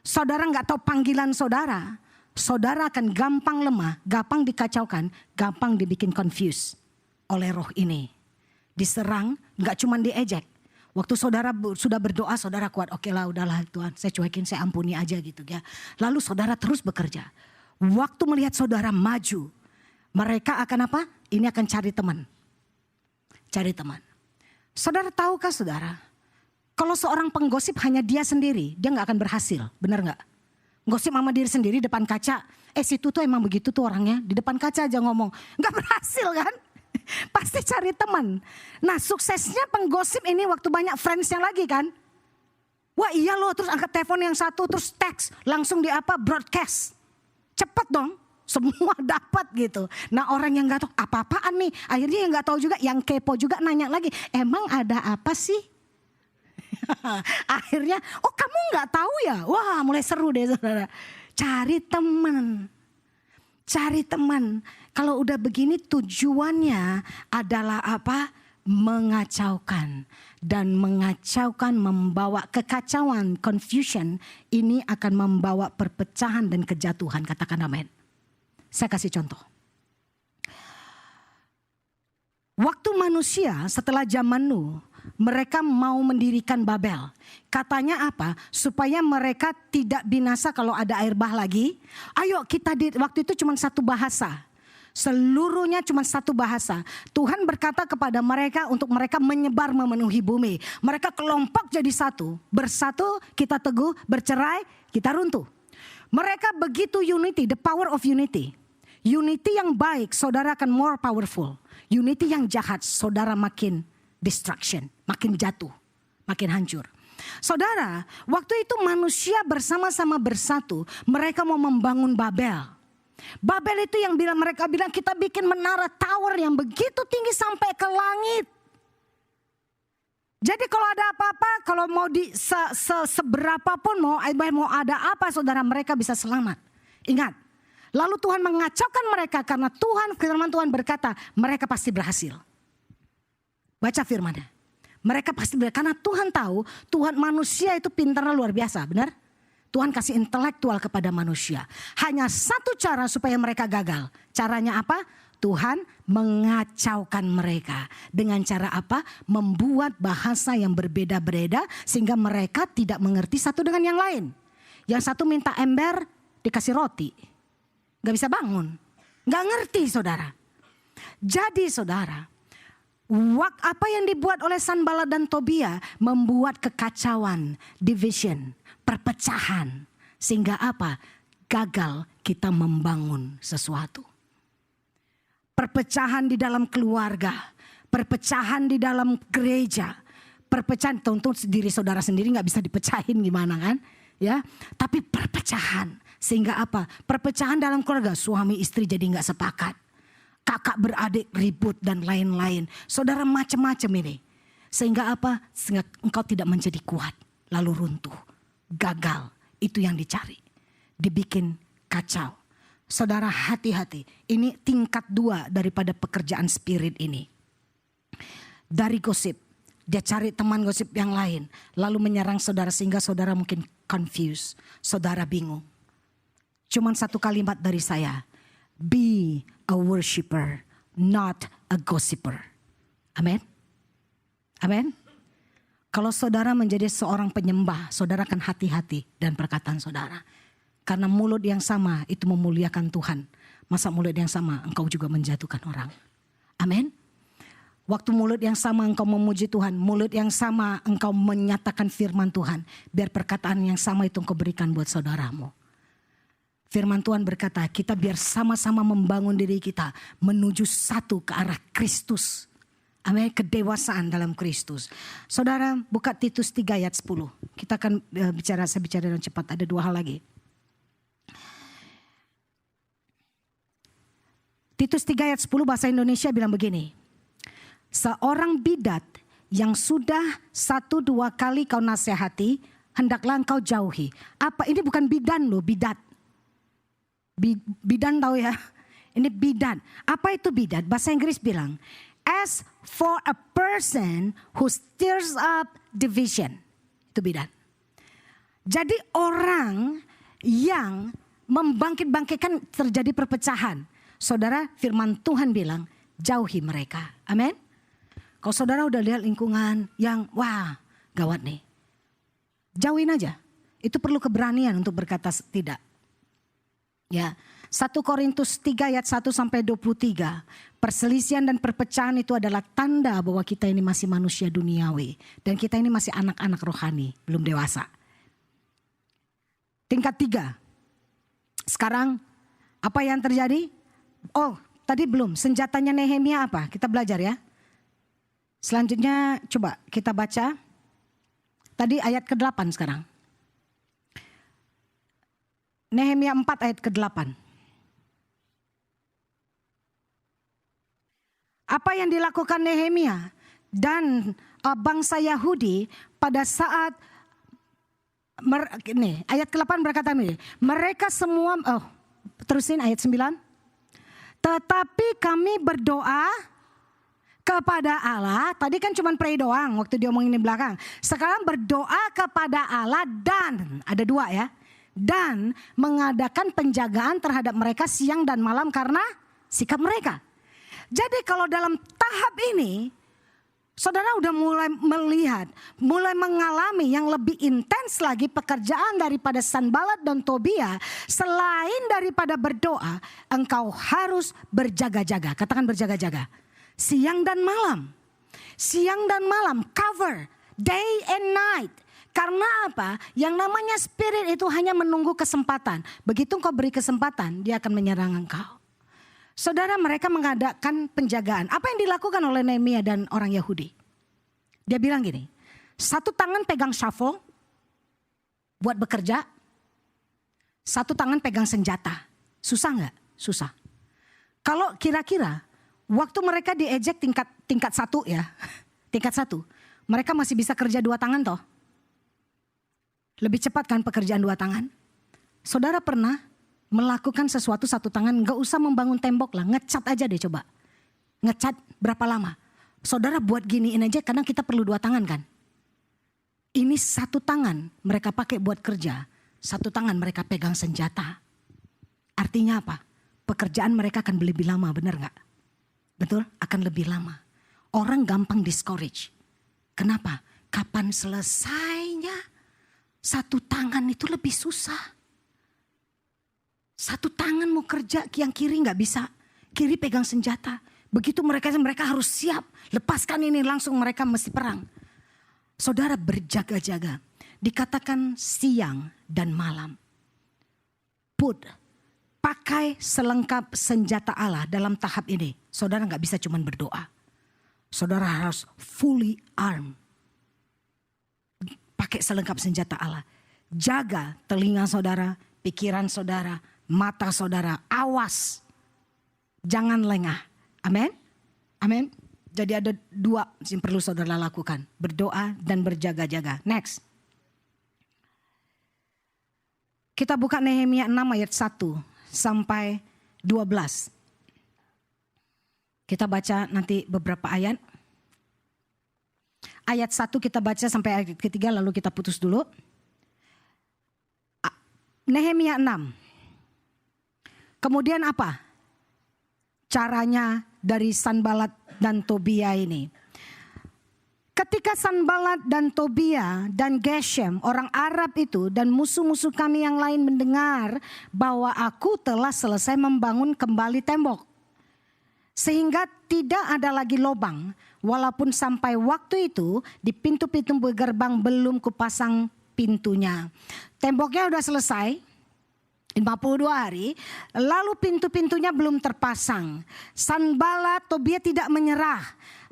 saudara gak tahu panggilan saudara, saudara akan gampang lemah, gampang dikacaukan, gampang dibikin confused oleh roh ini. Diserang, gak cuma diejek. Waktu saudara sudah berdoa, saudara kuat. Oke lah, udahlah Tuhan, saya cuekin, saya ampuni aja gitu ya. Lalu saudara terus bekerja. Waktu melihat saudara maju, mereka akan apa? Ini akan cari teman. Cari teman. Saudara tahukah saudara? Kalau seorang penggosip hanya dia sendiri, dia gak akan berhasil. Benar gak? Gosip sama diri sendiri depan kaca. Situ tuh emang begitu tuh orangnya. Di depan kaca aja ngomong. Gak berhasil kan? Pasti cari teman. Nah suksesnya penggosip ini waktu banyak friendsnya lagi kan. Wah iya loh, terus angkat telepon yang satu, terus teks. Langsung di apa? Broadcast. Cepet dong. Semua dapat gitu. Nah orang yang gak tahu apa-apaan nih. Akhirnya yang gak tahu juga, yang kepo juga nanya lagi. Emang ada apa sih? Akhirnya, oh kamu nggak tahu ya? Wah mulai seru deh saudara. Cari teman. Cari teman. Kalau udah begini tujuannya adalah apa? Mengacaukan. Dan mengacaukan membawa kekacauan, confusion. Ini akan membawa perpecahan dan kejatuhan. Katakan amin. Saya kasih contoh. Waktu manusia setelah zaman Nuh, mereka mau mendirikan Babel. Katanya apa? Supaya mereka tidak binasa kalau ada air bah lagi. Ayo kita waktu itu cuma satu bahasa. Seluruhnya cuma satu bahasa. Tuhan berkata kepada mereka untuk mereka menyebar memenuhi bumi. Mereka kelompok jadi satu. Bersatu kita teguh, bercerai kita runtuh. Mereka begitu unity, the power of unity. Unity yang baik, saudara akan more powerful. Unity yang jahat, saudara makin destruction, makin jatuh, makin hancur. Saudara, waktu itu manusia bersama-sama bersatu, mereka mau membangun Babel. Babel itu yang mereka bilang kita bikin menara tower yang begitu tinggi sampai ke langit. Jadi kalau ada apa-apa, kalau mau seberapapun mau ada apa, saudara mereka bisa selamat. Ingat, lalu Tuhan mengacaukan mereka karena firman Tuhan berkata mereka pasti berhasil. Baca firmannya. Mereka pasti karena Tuhan tahu Tuhan manusia itu pintarnya luar biasa, benar? Tuhan kasih intelektual kepada manusia. Hanya satu cara supaya mereka gagal. Caranya apa? Tuhan mengacaukan mereka. Dengan cara apa? Membuat bahasa yang berbeda-beda sehingga mereka tidak mengerti satu dengan yang lain. Yang satu minta ember dikasih roti. Gak bisa bangun. Gak ngerti saudara. Jadi saudara, apa yang dibuat oleh Sanbalat dan Tobia membuat kekacauan, division, perpecahan. Sehingga apa? gagal kita membangun sesuatu. Perpecahan di dalam keluarga, perpecahan di dalam gereja, perpecahan tentu diri saudara sendiri nggak bisa dipecahin gimana kan? Ya, tapi perpecahan sehingga apa? Perpecahan dalam keluarga, suami istri jadi nggak sepakat, kakak beradik ribut dan lain-lain, saudara macam-macam ini, sehingga apa? Sehingga engkau tidak menjadi kuat, lalu runtuh, gagal. Itu yang dicari, dibikin kacau. Saudara hati-hati, ini tingkat 2 daripada pekerjaan spirit ini. Dari gosip. Dia cari teman gosip yang lain. Lalu menyerang saudara sehingga saudara mungkin confused. Saudara bingung. Cuman satu kalimat dari saya. Be a worshiper, not a gossiper. Amin. Amin. Kalau saudara menjadi seorang penyembah, saudara akan hati-hati dan perkataan saudara. Karena mulut yang sama itu memuliakan Tuhan. Masa mulut yang sama engkau juga menjatuhkan orang. Amin. Waktu mulut yang sama engkau memuji Tuhan, mulut yang sama engkau menyatakan firman Tuhan. Biar perkataan yang sama itu engkau berikan buat saudaramu. Firman Tuhan berkata, kita biar sama-sama membangun diri kita menuju satu ke arah Kristus. Amin, kedewasaan dalam Kristus. Saudara, buka Titus 3 ayat 10. Kita akan saya bicara dengan cepat, ada 2 hal lagi. Titus 3 ayat 10 bahasa Indonesia bilang begini. Seorang bidat yang sudah 1-2 kali kau nasihati, hendaklah engkau jauhi. Apa ini? Bukan bidan loh, bidat. Bidan tahu ya? Ini bidat. Apa itu bidat? Bahasa Inggris bilang, as for a person who stirs up division. Itu bidat. Jadi orang yang membangkit-bangkitkan terjadi perpecahan. Saudara, firman Tuhan bilang, jauhi mereka. Amin. Kalau saudara udah lihat lingkungan yang wah gawat nih. Jauhin aja. Itu perlu keberanian untuk berkata tidak. Ya, 1 Korintus 3 ayat 1 sampai 23. Perselisihan dan perpecahan itu adalah tanda bahwa kita ini masih manusia duniawi. Dan kita ini masih anak-anak rohani, belum dewasa. Tingkat 3. Sekarang apa yang terjadi? Oh, tadi belum. Senjatanya Nehemia apa? Kita belajar ya. Selanjutnya coba kita baca. Tadi ayat ke-8 sekarang. Nehemia 4 ayat ke-8. Apa yang dilakukan Nehemia dan bangsa Yahudi pada saat ayat ke-8 berkata ini, mereka semua terusin ayat 9. Tetapi kami berdoa kepada Allah, tadi kan cuma pray doang waktu dia omongin di belakang. Sekarang berdoa kepada Allah dan, ada 2 ya. Dan mengadakan penjagaan terhadap mereka siang dan malam karena sikap mereka. Jadi kalau dalam tahap ini, saudara udah mulai melihat, mulai mengalami yang lebih intens lagi pekerjaan daripada Sanballat dan Tobia. Selain daripada berdoa, engkau harus berjaga-jaga. Katakan berjaga-jaga. Siang dan malam. Siang dan malam, cover, day and night. Karena apa? Yang namanya spirit itu hanya menunggu kesempatan. Begitu engkau beri kesempatan, dia akan menyerang engkau. Saudara, mereka mengadakan penjagaan. Apa yang dilakukan oleh Nehemia dan orang Yahudi? Dia bilang gini, 1 tangan pegang shovel buat bekerja, 1 tangan pegang senjata. Susah nggak? Susah. Kalau kira-kira waktu mereka diejek tingkat 1 ya, tingkat 1, mereka masih bisa kerja 2 tangan toh. Lebih cepat kan pekerjaan 2 tangan? Saudara pernah melakukan sesuatu 1 tangan, gak usah membangun tembok lah, ngecat aja deh coba. Ngecat berapa lama? Saudara buat giniin aja karena kita perlu 2 tangan kan. Ini 1 tangan mereka pakai buat kerja, 1 tangan mereka pegang senjata. Artinya apa? Pekerjaan mereka akan lebih lama, benar gak? Betul? Akan lebih lama. Orang gampang discourage. Kenapa? Kapan selesainya? 1 tangan itu lebih susah. 1 tangan mau kerja, yang kiri gak bisa. Kiri pegang senjata. Begitu mereka harus siap. Lepaskan ini langsung mereka mesti perang. Saudara berjaga-jaga. Dikatakan siang dan malam. pakai selengkap senjata Allah dalam tahap ini. Saudara gak bisa cuma berdoa. Saudara harus fully armed. Pakai selengkap senjata Allah. Jaga telinga saudara, pikiran saudara, mata saudara. Awas. Jangan lengah. Amin. Amin. Jadi ada dua yang perlu saudara lakukan. Berdoa dan berjaga-jaga. Next. Kita buka Nehemia 6 ayat 1 sampai 12. Kita baca nanti beberapa ayat. Ayat 1 kita baca sampai ayat ketiga lalu kita putus dulu. Nehemia 6. Kemudian apa? Caranya dari Sanbalat dan Tobia ini. Ketika Sanbalat dan Tobia dan Geshem orang Arab itu dan musuh-musuh kami yang lain mendengar bahwa aku telah selesai membangun kembali tembok. Sehingga tidak ada lagi lubang. Walaupun sampai waktu itu di pintu-pintu gerbang belum kupasang pintunya. Temboknya udah selesai. 52 hari, lalu pintu-pintunya belum terpasang. Sanbalat, Tobia tidak menyerah.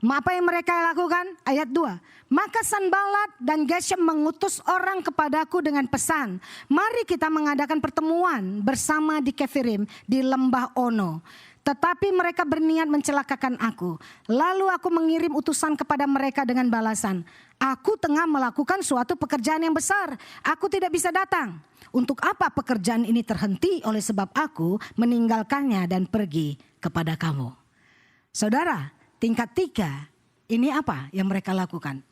Apa yang mereka lakukan? Ayat 2. Maka Sanbalat dan Geshem mengutus orang kepadaku dengan pesan. Mari kita mengadakan pertemuan bersama di Kefirim di lembah Ono. Tetapi mereka berniat mencelakakan aku. Lalu aku mengirim utusan kepada mereka dengan balasan. Aku tengah melakukan suatu pekerjaan yang besar. Aku tidak bisa datang. Untuk apa pekerjaan ini terhenti oleh sebab aku meninggalkannya dan pergi kepada kamu. Saudara, tingkat 3 ini apa yang mereka lakukan?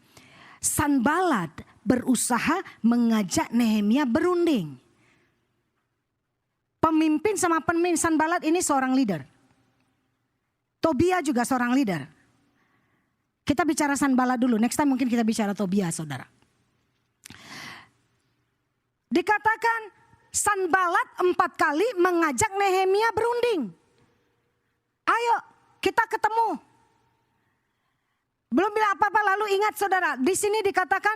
Sanbalat berusaha mengajak Nehemia berunding. Pemimpin sama pemimpin Sanbalat ini seorang leader. Tobia juga seorang leader. Kita bicara Sanbalat dulu, next time mungkin kita bicara Tobia saudara. Dikatakan Sanbalat 4 kali mengajak Nehemia berunding. Ayo kita ketemu. Belum bilang apa-apa lalu ingat saudara. Di sini dikatakan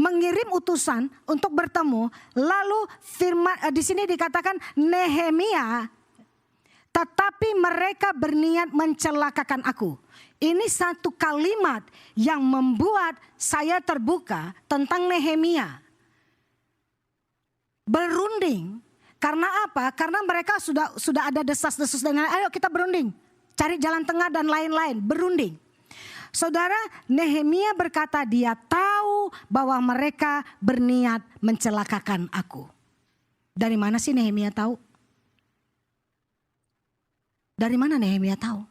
mengirim utusan untuk bertemu. Lalu firman di sini dikatakan Nehemia. Tetapi mereka berniat mencelakakan aku. Ini satu kalimat yang membuat saya terbuka tentang Nehemia. Berunding karena apa? Karena mereka sudah ada desas-desus dengan ayo kita berunding, cari jalan tengah dan lain-lain, berunding. Saudara, Nehemia berkata dia tahu bahwa mereka berniat mencelakakan aku. Dari mana sih Nehemia tahu? Dari mana Nehemia tahu?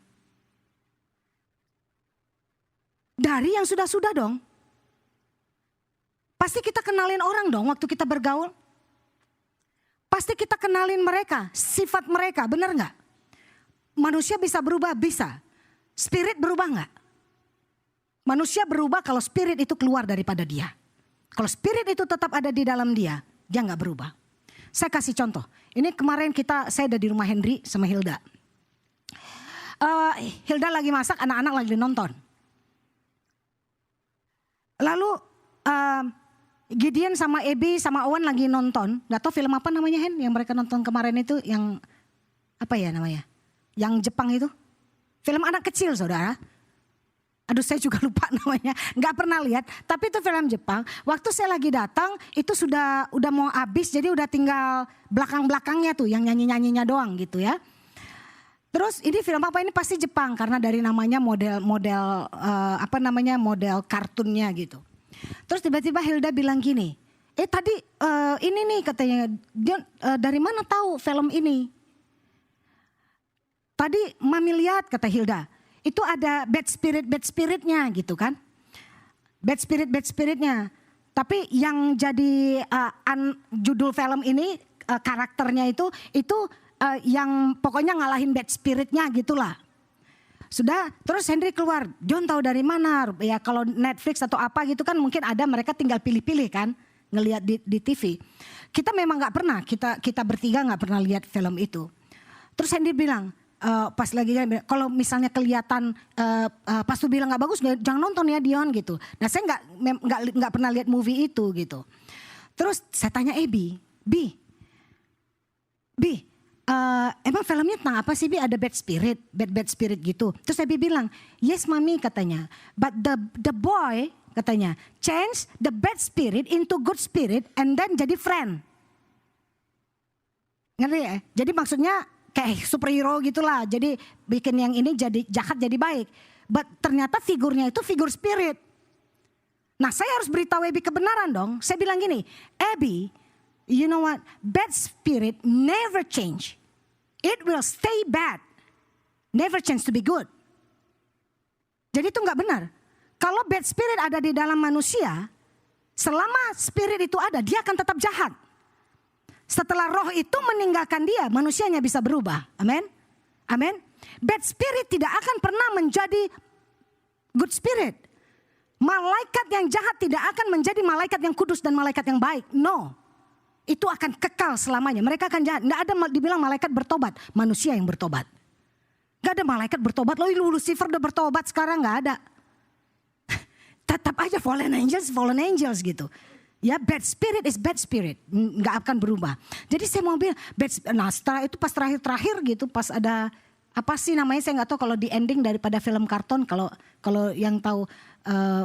Dari yang sudah-sudah dong. Pasti kita kenalin orang dong waktu kita bergaul. Pasti kita kenalin mereka, sifat mereka, benar nggak? Manusia bisa berubah, bisa. Spirit berubah nggak? Manusia berubah kalau spirit itu keluar daripada dia. Kalau spirit itu tetap ada di dalam dia nggak berubah. Saya kasih contoh. Ini kemarin saya ada di rumah Henry sama Hilda. Hilda lagi masak, anak-anak lagi nonton. Lalu Gideon sama Ebi sama Owen lagi nonton. Gak tau film apa namanya Hen yang mereka nonton kemarin itu. Yang apa ya namanya? Yang Jepang itu. Film anak kecil saudara. Aduh saya juga lupa namanya. Gak pernah lihat. Tapi itu film Jepang. Waktu saya lagi datang itu sudah mau habis. Jadi udah tinggal belakang-belakangnya tuh. Yang nyanyi-nyanyinya doang gitu ya. Terus ini film apa ini pasti Jepang. Karena dari namanya model kartunnya gitu. Terus tiba-tiba Hilda bilang gini, tadi ini nih katanya, dia dari mana tahu film ini? Tadi Mami lihat kata Hilda, itu ada bad spiritnya gitu kan. Bad spiritnya. Tapi yang jadi judul film ini karakternya itu yang pokoknya ngalahin bad spiritnya gitulah. Sudah, terus Henry keluar, John tahu dari mana? Ya kalau Netflix atau apa gitu kan mungkin ada mereka tinggal pilih-pilih kan, ngelihat di TV. Kita memang nggak pernah, kita bertiga nggak pernah lihat film itu. Terus Henry bilang, pas lagi kalau misalnya kelihatan pas tuh bilang nggak bagus, jangan nonton ya Dion gitu. Nah saya nggak pernah lihat movie itu gitu. Terus saya tanya Bi, Emang filmnya tentang apa sih Bi? Ada bad spirit gitu. Terus Bi bilang, yes mami katanya. But the boy katanya change the bad spirit into good spirit and then jadi friend. Ngerti ya? Jadi maksudnya kayak superhero gitulah. Jadi bikin yang ini jadi jahat jadi baik. But ternyata figurnya itu figur spirit. Nah saya harus beritahu Abby kebenaran dong. Saya bilang gini, Abby, you know what? Bad spirit never change. It will stay bad. Never change to be good. Jadi itu gak benar. Kalau bad spirit ada di dalam manusia, selama spirit itu ada, dia akan tetap jahat. Setelah roh itu meninggalkan dia, manusianya bisa berubah. Amin. Amin. Bad spirit tidak akan pernah menjadi good spirit. Malaikat yang jahat tidak akan menjadi malaikat yang kudus dan malaikat yang baik. No. Itu akan kekal selamanya. Mereka akan jahat. Nggak ada dibilang malaikat bertobat. Manusia yang bertobat. Nggak ada malaikat bertobat. Lucifer udah bertobat sekarang nggak ada. Tetap aja fallen angels gitu. Ya bad spirit is bad spirit. Nggak akan berubah. Jadi saya mau bilang. Nah setelah itu pas terakhir gitu. Pas ada apa sih namanya saya nggak tahu kalau di ending daripada film karton. Kalau yang tahu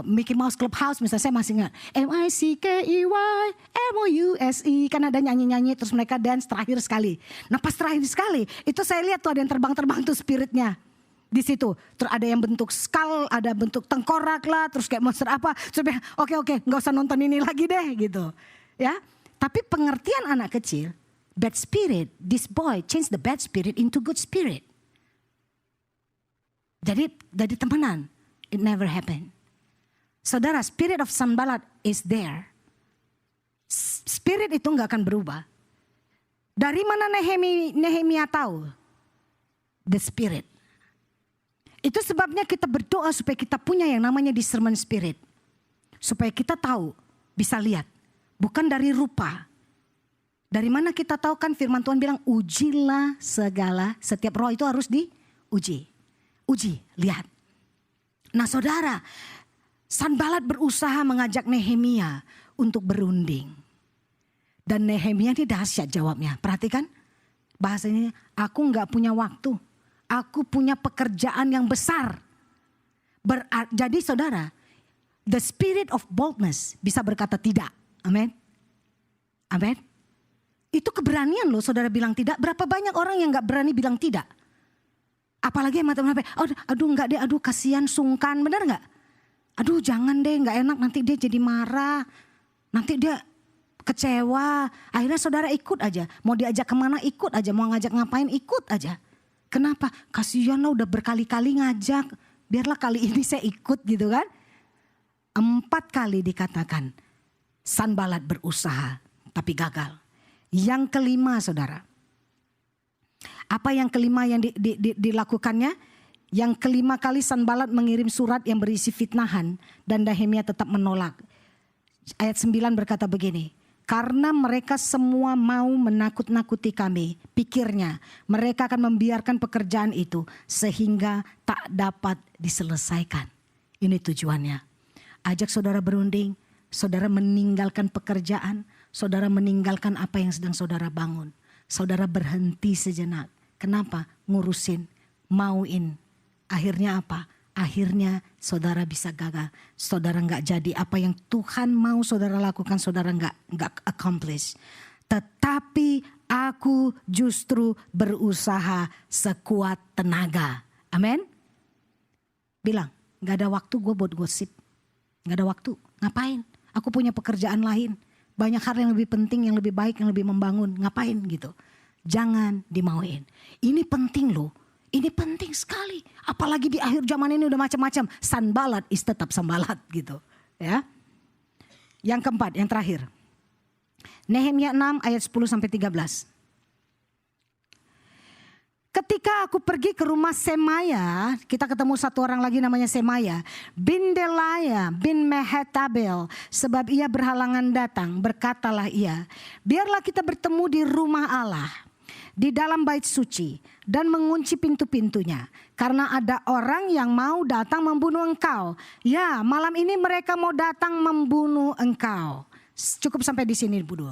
Mickey Mouse Clubhouse misalnya saya masih ingat MICKEY MOUSE kan ada nyanyi-nyanyi terus mereka dance terakhir sekali. Nah pas terakhir sekali itu saya lihat tuh ada yang terbang-terbang tuh spiritnya di situ. Terus ada yang bentuk skull, ada bentuk tengkorak lah, terus kayak monster apa. Terus oke nggak usah nonton ini lagi deh gitu. Ya, tapi pengertian anak kecil, bad spirit, this boy change the bad spirit into good spirit. Jadi dari temenan, it never happened. Saudara, spirit of Sanballat is there. Spirit itu nggak akan berubah. Dari mana Nehemia tahu? The spirit. Itu sebabnya kita berdoa supaya kita punya yang namanya discernment spirit. Supaya kita tahu, bisa lihat. Bukan dari rupa. Dari mana kita tahu kan firman Tuhan bilang ujilah segala, setiap roh itu harus diuji. Uji, lihat. Nah saudara, Sanballat berusaha mengajak Nehemia untuk berunding. Dan Nehemia ini dahsyat jawabnya. Perhatikan bahasanya, aku gak punya waktu. Aku punya pekerjaan yang besar. Jadi saudara, the spirit of boldness bisa berkata tidak. Amin. Amin. Itu keberanian loh saudara bilang tidak. Berapa banyak orang yang gak berani bilang tidak. Apalagi yang mata-mata, aduh enggak deh, aduh kasihan, sungkan, benar gak? Aduh jangan deh, gak enak, nanti dia jadi marah. Nanti dia kecewa. Akhirnya saudara ikut aja. Mau diajak kemana ikut aja. Mau ngajak ngapain ikut aja. Kenapa? Kasihan lah udah berkali-kali ngajak. Biarlah kali ini saya ikut gitu kan. 4 kali dikatakan Sanballat berusaha tapi gagal. Yang kelima saudara. Apa yang kelima yang dilakukannya? Yang kelima kali Sanballat mengirim surat yang berisi fitnahan dan Nehemia tetap menolak. Ayat 9 berkata begini. Karena mereka semua mau menakut-nakuti kami, pikirnya mereka akan membiarkan pekerjaan itu sehingga tak dapat diselesaikan. Ini tujuannya. Ajak saudara berunding, saudara meninggalkan pekerjaan, saudara meninggalkan apa yang sedang saudara bangun. Saudara berhenti sejenak. Kenapa? Ngurusin, mauin. Akhirnya apa? Akhirnya saudara bisa gagal. Saudara gak jadi apa yang Tuhan mau saudara lakukan. Saudara gak accomplish. Tetapi aku justru berusaha sekuat tenaga. Amin. Bilang gak ada waktu gue buat gosip. Gak ada waktu. Ngapain? Aku punya pekerjaan lain. Banyak hal yang lebih penting, yang lebih baik, yang lebih membangun. Ngapain gitu. Jangan dimauin. Ini penting loh. Ini penting sekali. Apalagi di akhir zaman ini udah macam-macam. Sanballat is tetap Sanballat gitu. Ya. Yang keempat, yang terakhir. Nehemia 6 ayat 10 sampai 13. Ketika aku pergi ke rumah Semaya, kita ketemu satu orang lagi namanya Semaya bin Delaya bin Mehetabel, sebab ia berhalangan datang. Berkatalah ia, biarlah kita bertemu di rumah Allah, di dalam bait suci, dan mengunci pintu-pintunya. Karena ada orang yang mau datang membunuh engkau. Ya, malam ini mereka mau datang membunuh engkau. Cukup sampai di sini, Bu.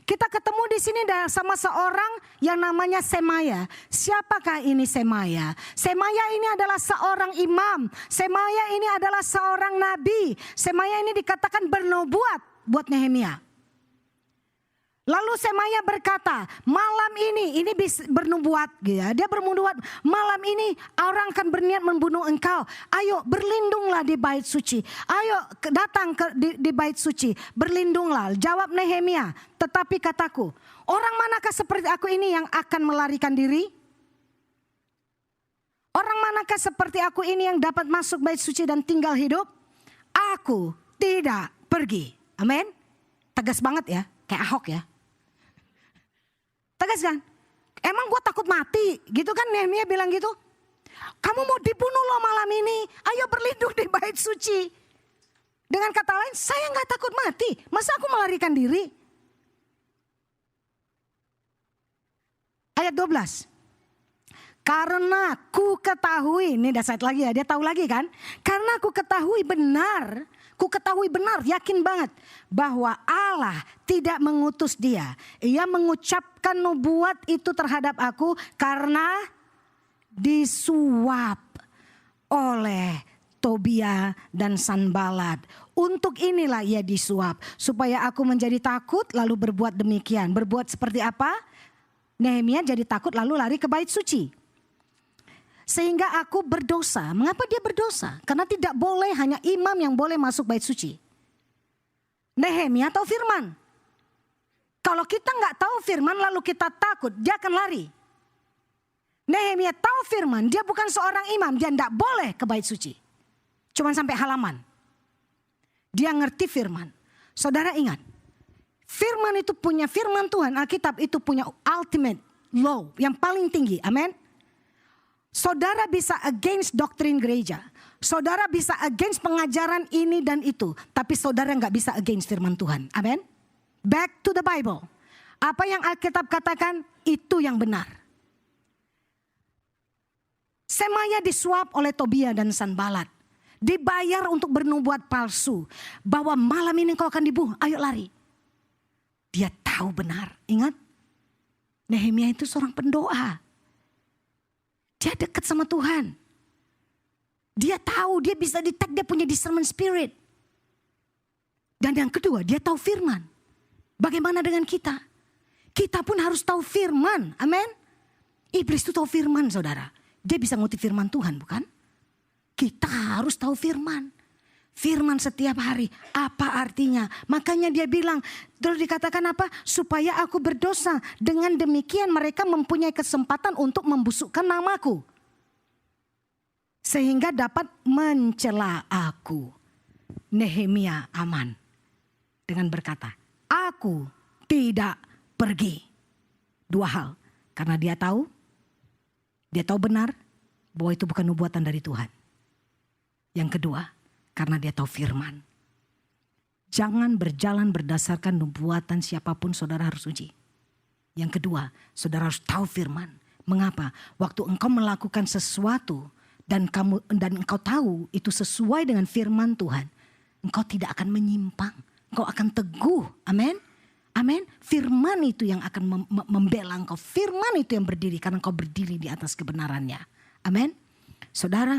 Kita ketemu di sini sama seorang yang namanya Semaya. Siapakah ini Semaya? Semaya ini adalah seorang imam. Semaya ini adalah seorang nabi. Semaya ini dikatakan bernubuat buat Nehemia. Lalu Semaya berkata, malam ini bernubuat, ya. Dia bernubuat, malam ini orang akan berniat membunuh engkau. Ayo berlindunglah di bait suci. Ayo datang di bait suci, berlindunglah. Jawab Nehemia, tetapi kataku, orang manakah seperti aku ini yang akan melarikan diri? Orang manakah seperti aku ini yang dapat masuk bait suci dan tinggal hidup? Aku tidak pergi. Amin. Tegas banget ya, kayak Ahok ya. Tegas kan? Emang gue takut mati? Gitu kan Nehemia bilang gitu. Kamu mau dibunuh loh malam ini. Ayo berlindung di bait suci. Dengan kata lain, saya gak takut mati. Masa aku melarikan diri? Ayat 12. Karena ku ketahui, ini dah satu lagi ya, dia tahu lagi kan. Karena ku ketahui benar, yakin banget bahwa Allah tidak mengutus dia. Ia mengucapkan nubuat itu terhadap aku karena disuap oleh Tobia dan Sanbalat. Untuk inilah ia disuap, supaya aku menjadi takut lalu berbuat demikian. Berbuat seperti apa? Nehemia jadi takut lalu lari ke bait suci. Sehingga aku berdosa. Mengapa dia berdosa? Karena tidak boleh, hanya imam yang boleh masuk bait suci. Nehemia tahu firman. Kalau kita nggak tahu firman lalu kita takut, dia akan lari. Nehemia tahu firman, dia bukan seorang imam, dia tidak boleh ke bait suci. Cuman sampai halaman. Dia ngerti firman. Saudara ingat, firman itu punya, firman Tuhan, Alkitab itu punya ultimate law, yang paling tinggi, amin. Saudara bisa against doktrin gereja. Saudara bisa against pengajaran ini dan itu. Tapi saudara gak bisa against firman Tuhan. Amin. Back to the Bible. Apa yang Alkitab katakan itu yang benar. Semaya disuap oleh Tobia dan Sanbalat. Dibayar untuk bernubuat palsu. Bahwa malam ini kau akan dibunuh. Ayo lari. Dia tahu benar. Ingat. Nehemia itu seorang pendoa. Dia dekat sama Tuhan. Dia tahu, dia bisa detect, dia punya discernment spirit. Dan yang kedua, dia tahu firman. Bagaimana dengan kita? Kita pun harus tahu firman. Amin. Iblis itu tahu firman, saudara. Dia bisa ngutip firman Tuhan, bukan? Kita harus tahu firman. Firman setiap hari. Apa artinya? Makanya dia bilang, terus dikatakan apa? Supaya aku berdosa. Dengan demikian mereka mempunyai kesempatan untuk membusukkan namaku. Sehingga dapat mencela aku. Nehemia aman. Dengan berkata, aku tidak pergi. Dua hal. Karena dia tahu benar bahwa itu bukan nubuatan dari Tuhan. Yang kedua, karena dia tahu firman. Jangan berjalan berdasarkan nubuatan siapapun, saudara harus uji. Yang kedua, saudara harus tahu firman. Mengapa? Waktu engkau melakukan sesuatu dan engkau tahu itu sesuai dengan firman Tuhan, engkau tidak akan menyimpang. Engkau akan teguh. Amin. Amin. Firman itu yang akan membela engkau. Firman itu yang berdiri karena engkau berdiri di atas kebenarannya. Amin. Saudara,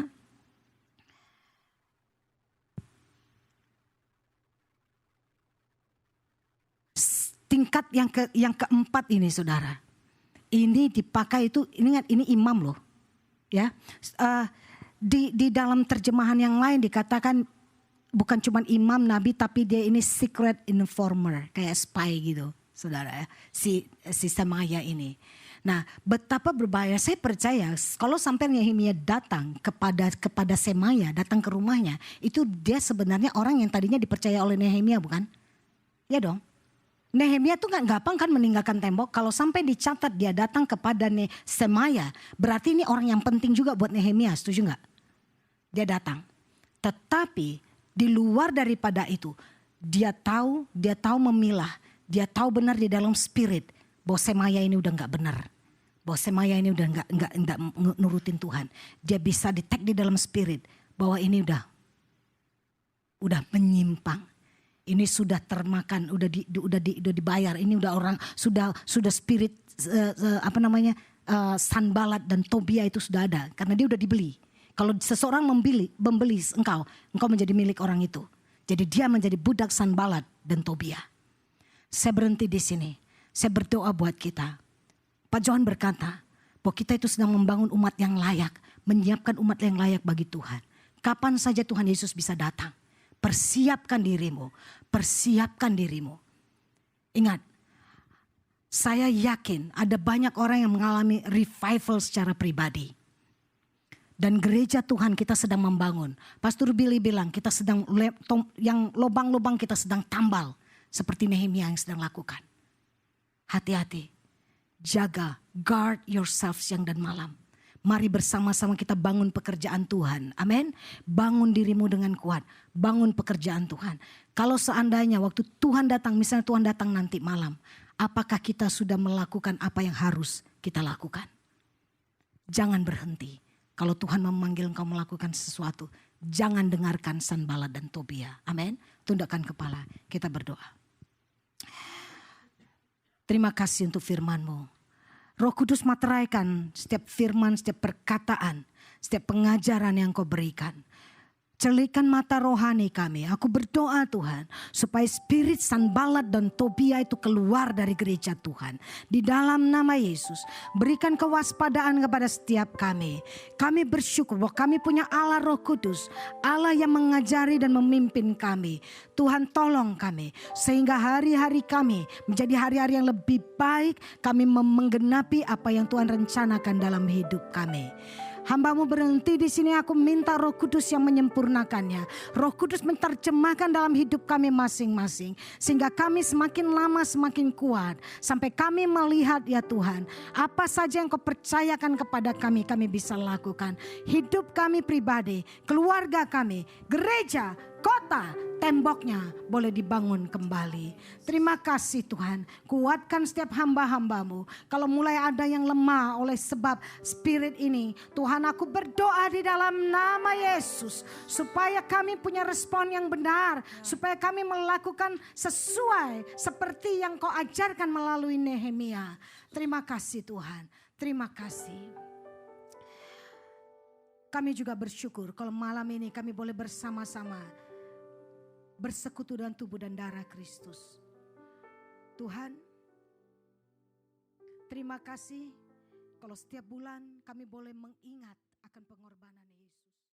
tingkat yang keempat ini, saudara. Ini dipakai itu, ingat ini imam loh. Ya. Di dalam terjemahan yang lain dikatakan bukan cuma imam nabi, tapi dia ini secret informer, kayak spy gitu, saudara. Si Semaya ini. Nah, betapa berbahaya. Saya percaya kalau sampai Nehemia datang kepada Semaya, datang ke rumahnya, itu dia sebenarnya orang yang tadinya dipercaya oleh Nehemia, bukan? Ya dong. Nehemia tuh gak gampang kan meninggalkan tembok. Kalau sampai dicatat dia datang kepada Semaya, berarti ini orang yang penting juga buat Nehemia, setuju gak? Dia datang. Tetapi di luar daripada itu, dia tahu memilah. Dia tahu benar di dalam spirit bahwa Semaya ini udah gak benar. Bahwa Semaya ini udah gak nurutin Tuhan. Dia bisa detect di dalam spirit bahwa ini udah menyimpang. Ini sudah termakan, udah dibayar. Ini udah orang sudah spirit Sanballat dan Tobia itu sudah ada karena dia udah dibeli. Kalau seseorang membeli engkau menjadi milik orang itu. Jadi dia menjadi budak Sanballat dan Tobia. Saya berhenti di sini. Saya berdoa buat kita. Pak Johan berkata bahwa kita itu sedang membangun umat yang layak, menyiapkan umat yang layak bagi Tuhan. Kapan saja Tuhan Yesus bisa datang. Persiapkan dirimu, persiapkan dirimu. Ingat, saya yakin ada banyak orang yang mengalami revival secara pribadi. Dan gereja Tuhan kita sedang membangun. Pastor Billy bilang kita sedang yang lubang-lubang kita sedang tambal. Seperti Nehemia yang sedang lakukan. Hati-hati, jaga, guard yourself siang dan malam. Mari bersama-sama kita bangun pekerjaan Tuhan. Amin. Bangun dirimu dengan kuat. Bangun pekerjaan Tuhan. Kalau seandainya waktu Tuhan datang, misalnya Tuhan datang nanti malam. Apakah kita sudah melakukan apa yang harus kita lakukan? Jangan berhenti. Kalau Tuhan memanggil engkau melakukan sesuatu, jangan dengarkan Sanballat dan Tobia. Amin. Tundukkan kepala, kita berdoa. Terima kasih untuk firman-Mu. Roh Kudus materaikan setiap firman, setiap perkataan, setiap pengajaran yang Kau berikan. Celikan mata rohani kami. Aku berdoa Tuhan, supaya spirit Sanballat dan Tobia itu keluar dari gereja Tuhan. Di dalam nama Yesus, berikan kewaspadaan kepada setiap kami. Kami bersyukur bahwa kami punya Allah Roh Kudus, Allah yang mengajari dan memimpin kami. Tuhan tolong kami, sehingga hari-hari kami menjadi hari-hari yang lebih baik. Kami menggenapi apa yang Tuhan rencanakan dalam hidup kami. Hamba-Mu berhenti di sini, aku minta Roh Kudus yang menyempurnakannya. Roh Kudus menerjemahkan dalam hidup kami masing-masing. Sehingga kami semakin lama semakin kuat. Sampai kami melihat ya Tuhan, apa saja yang Kau percayakan kepada kami, kami bisa lakukan. Hidup kami pribadi, keluarga kami, gereja, kota, temboknya boleh dibangun kembali. Terima kasih Tuhan. Kuatkan setiap hamba-hamba-Mu. Kalau mulai ada yang lemah oleh sebab spirit ini, Tuhan aku berdoa di dalam nama Yesus. Supaya kami punya respon yang benar. Supaya kami melakukan sesuai seperti yang Kau ajarkan melalui Nehemia. Terima kasih Tuhan. Terima kasih. Kami juga bersyukur kalau malam ini kami boleh bersama-sama bersekutu dalam tubuh dan darah Kristus. Tuhan, terima kasih kalau setiap bulan kami boleh mengingat akan pengorbanan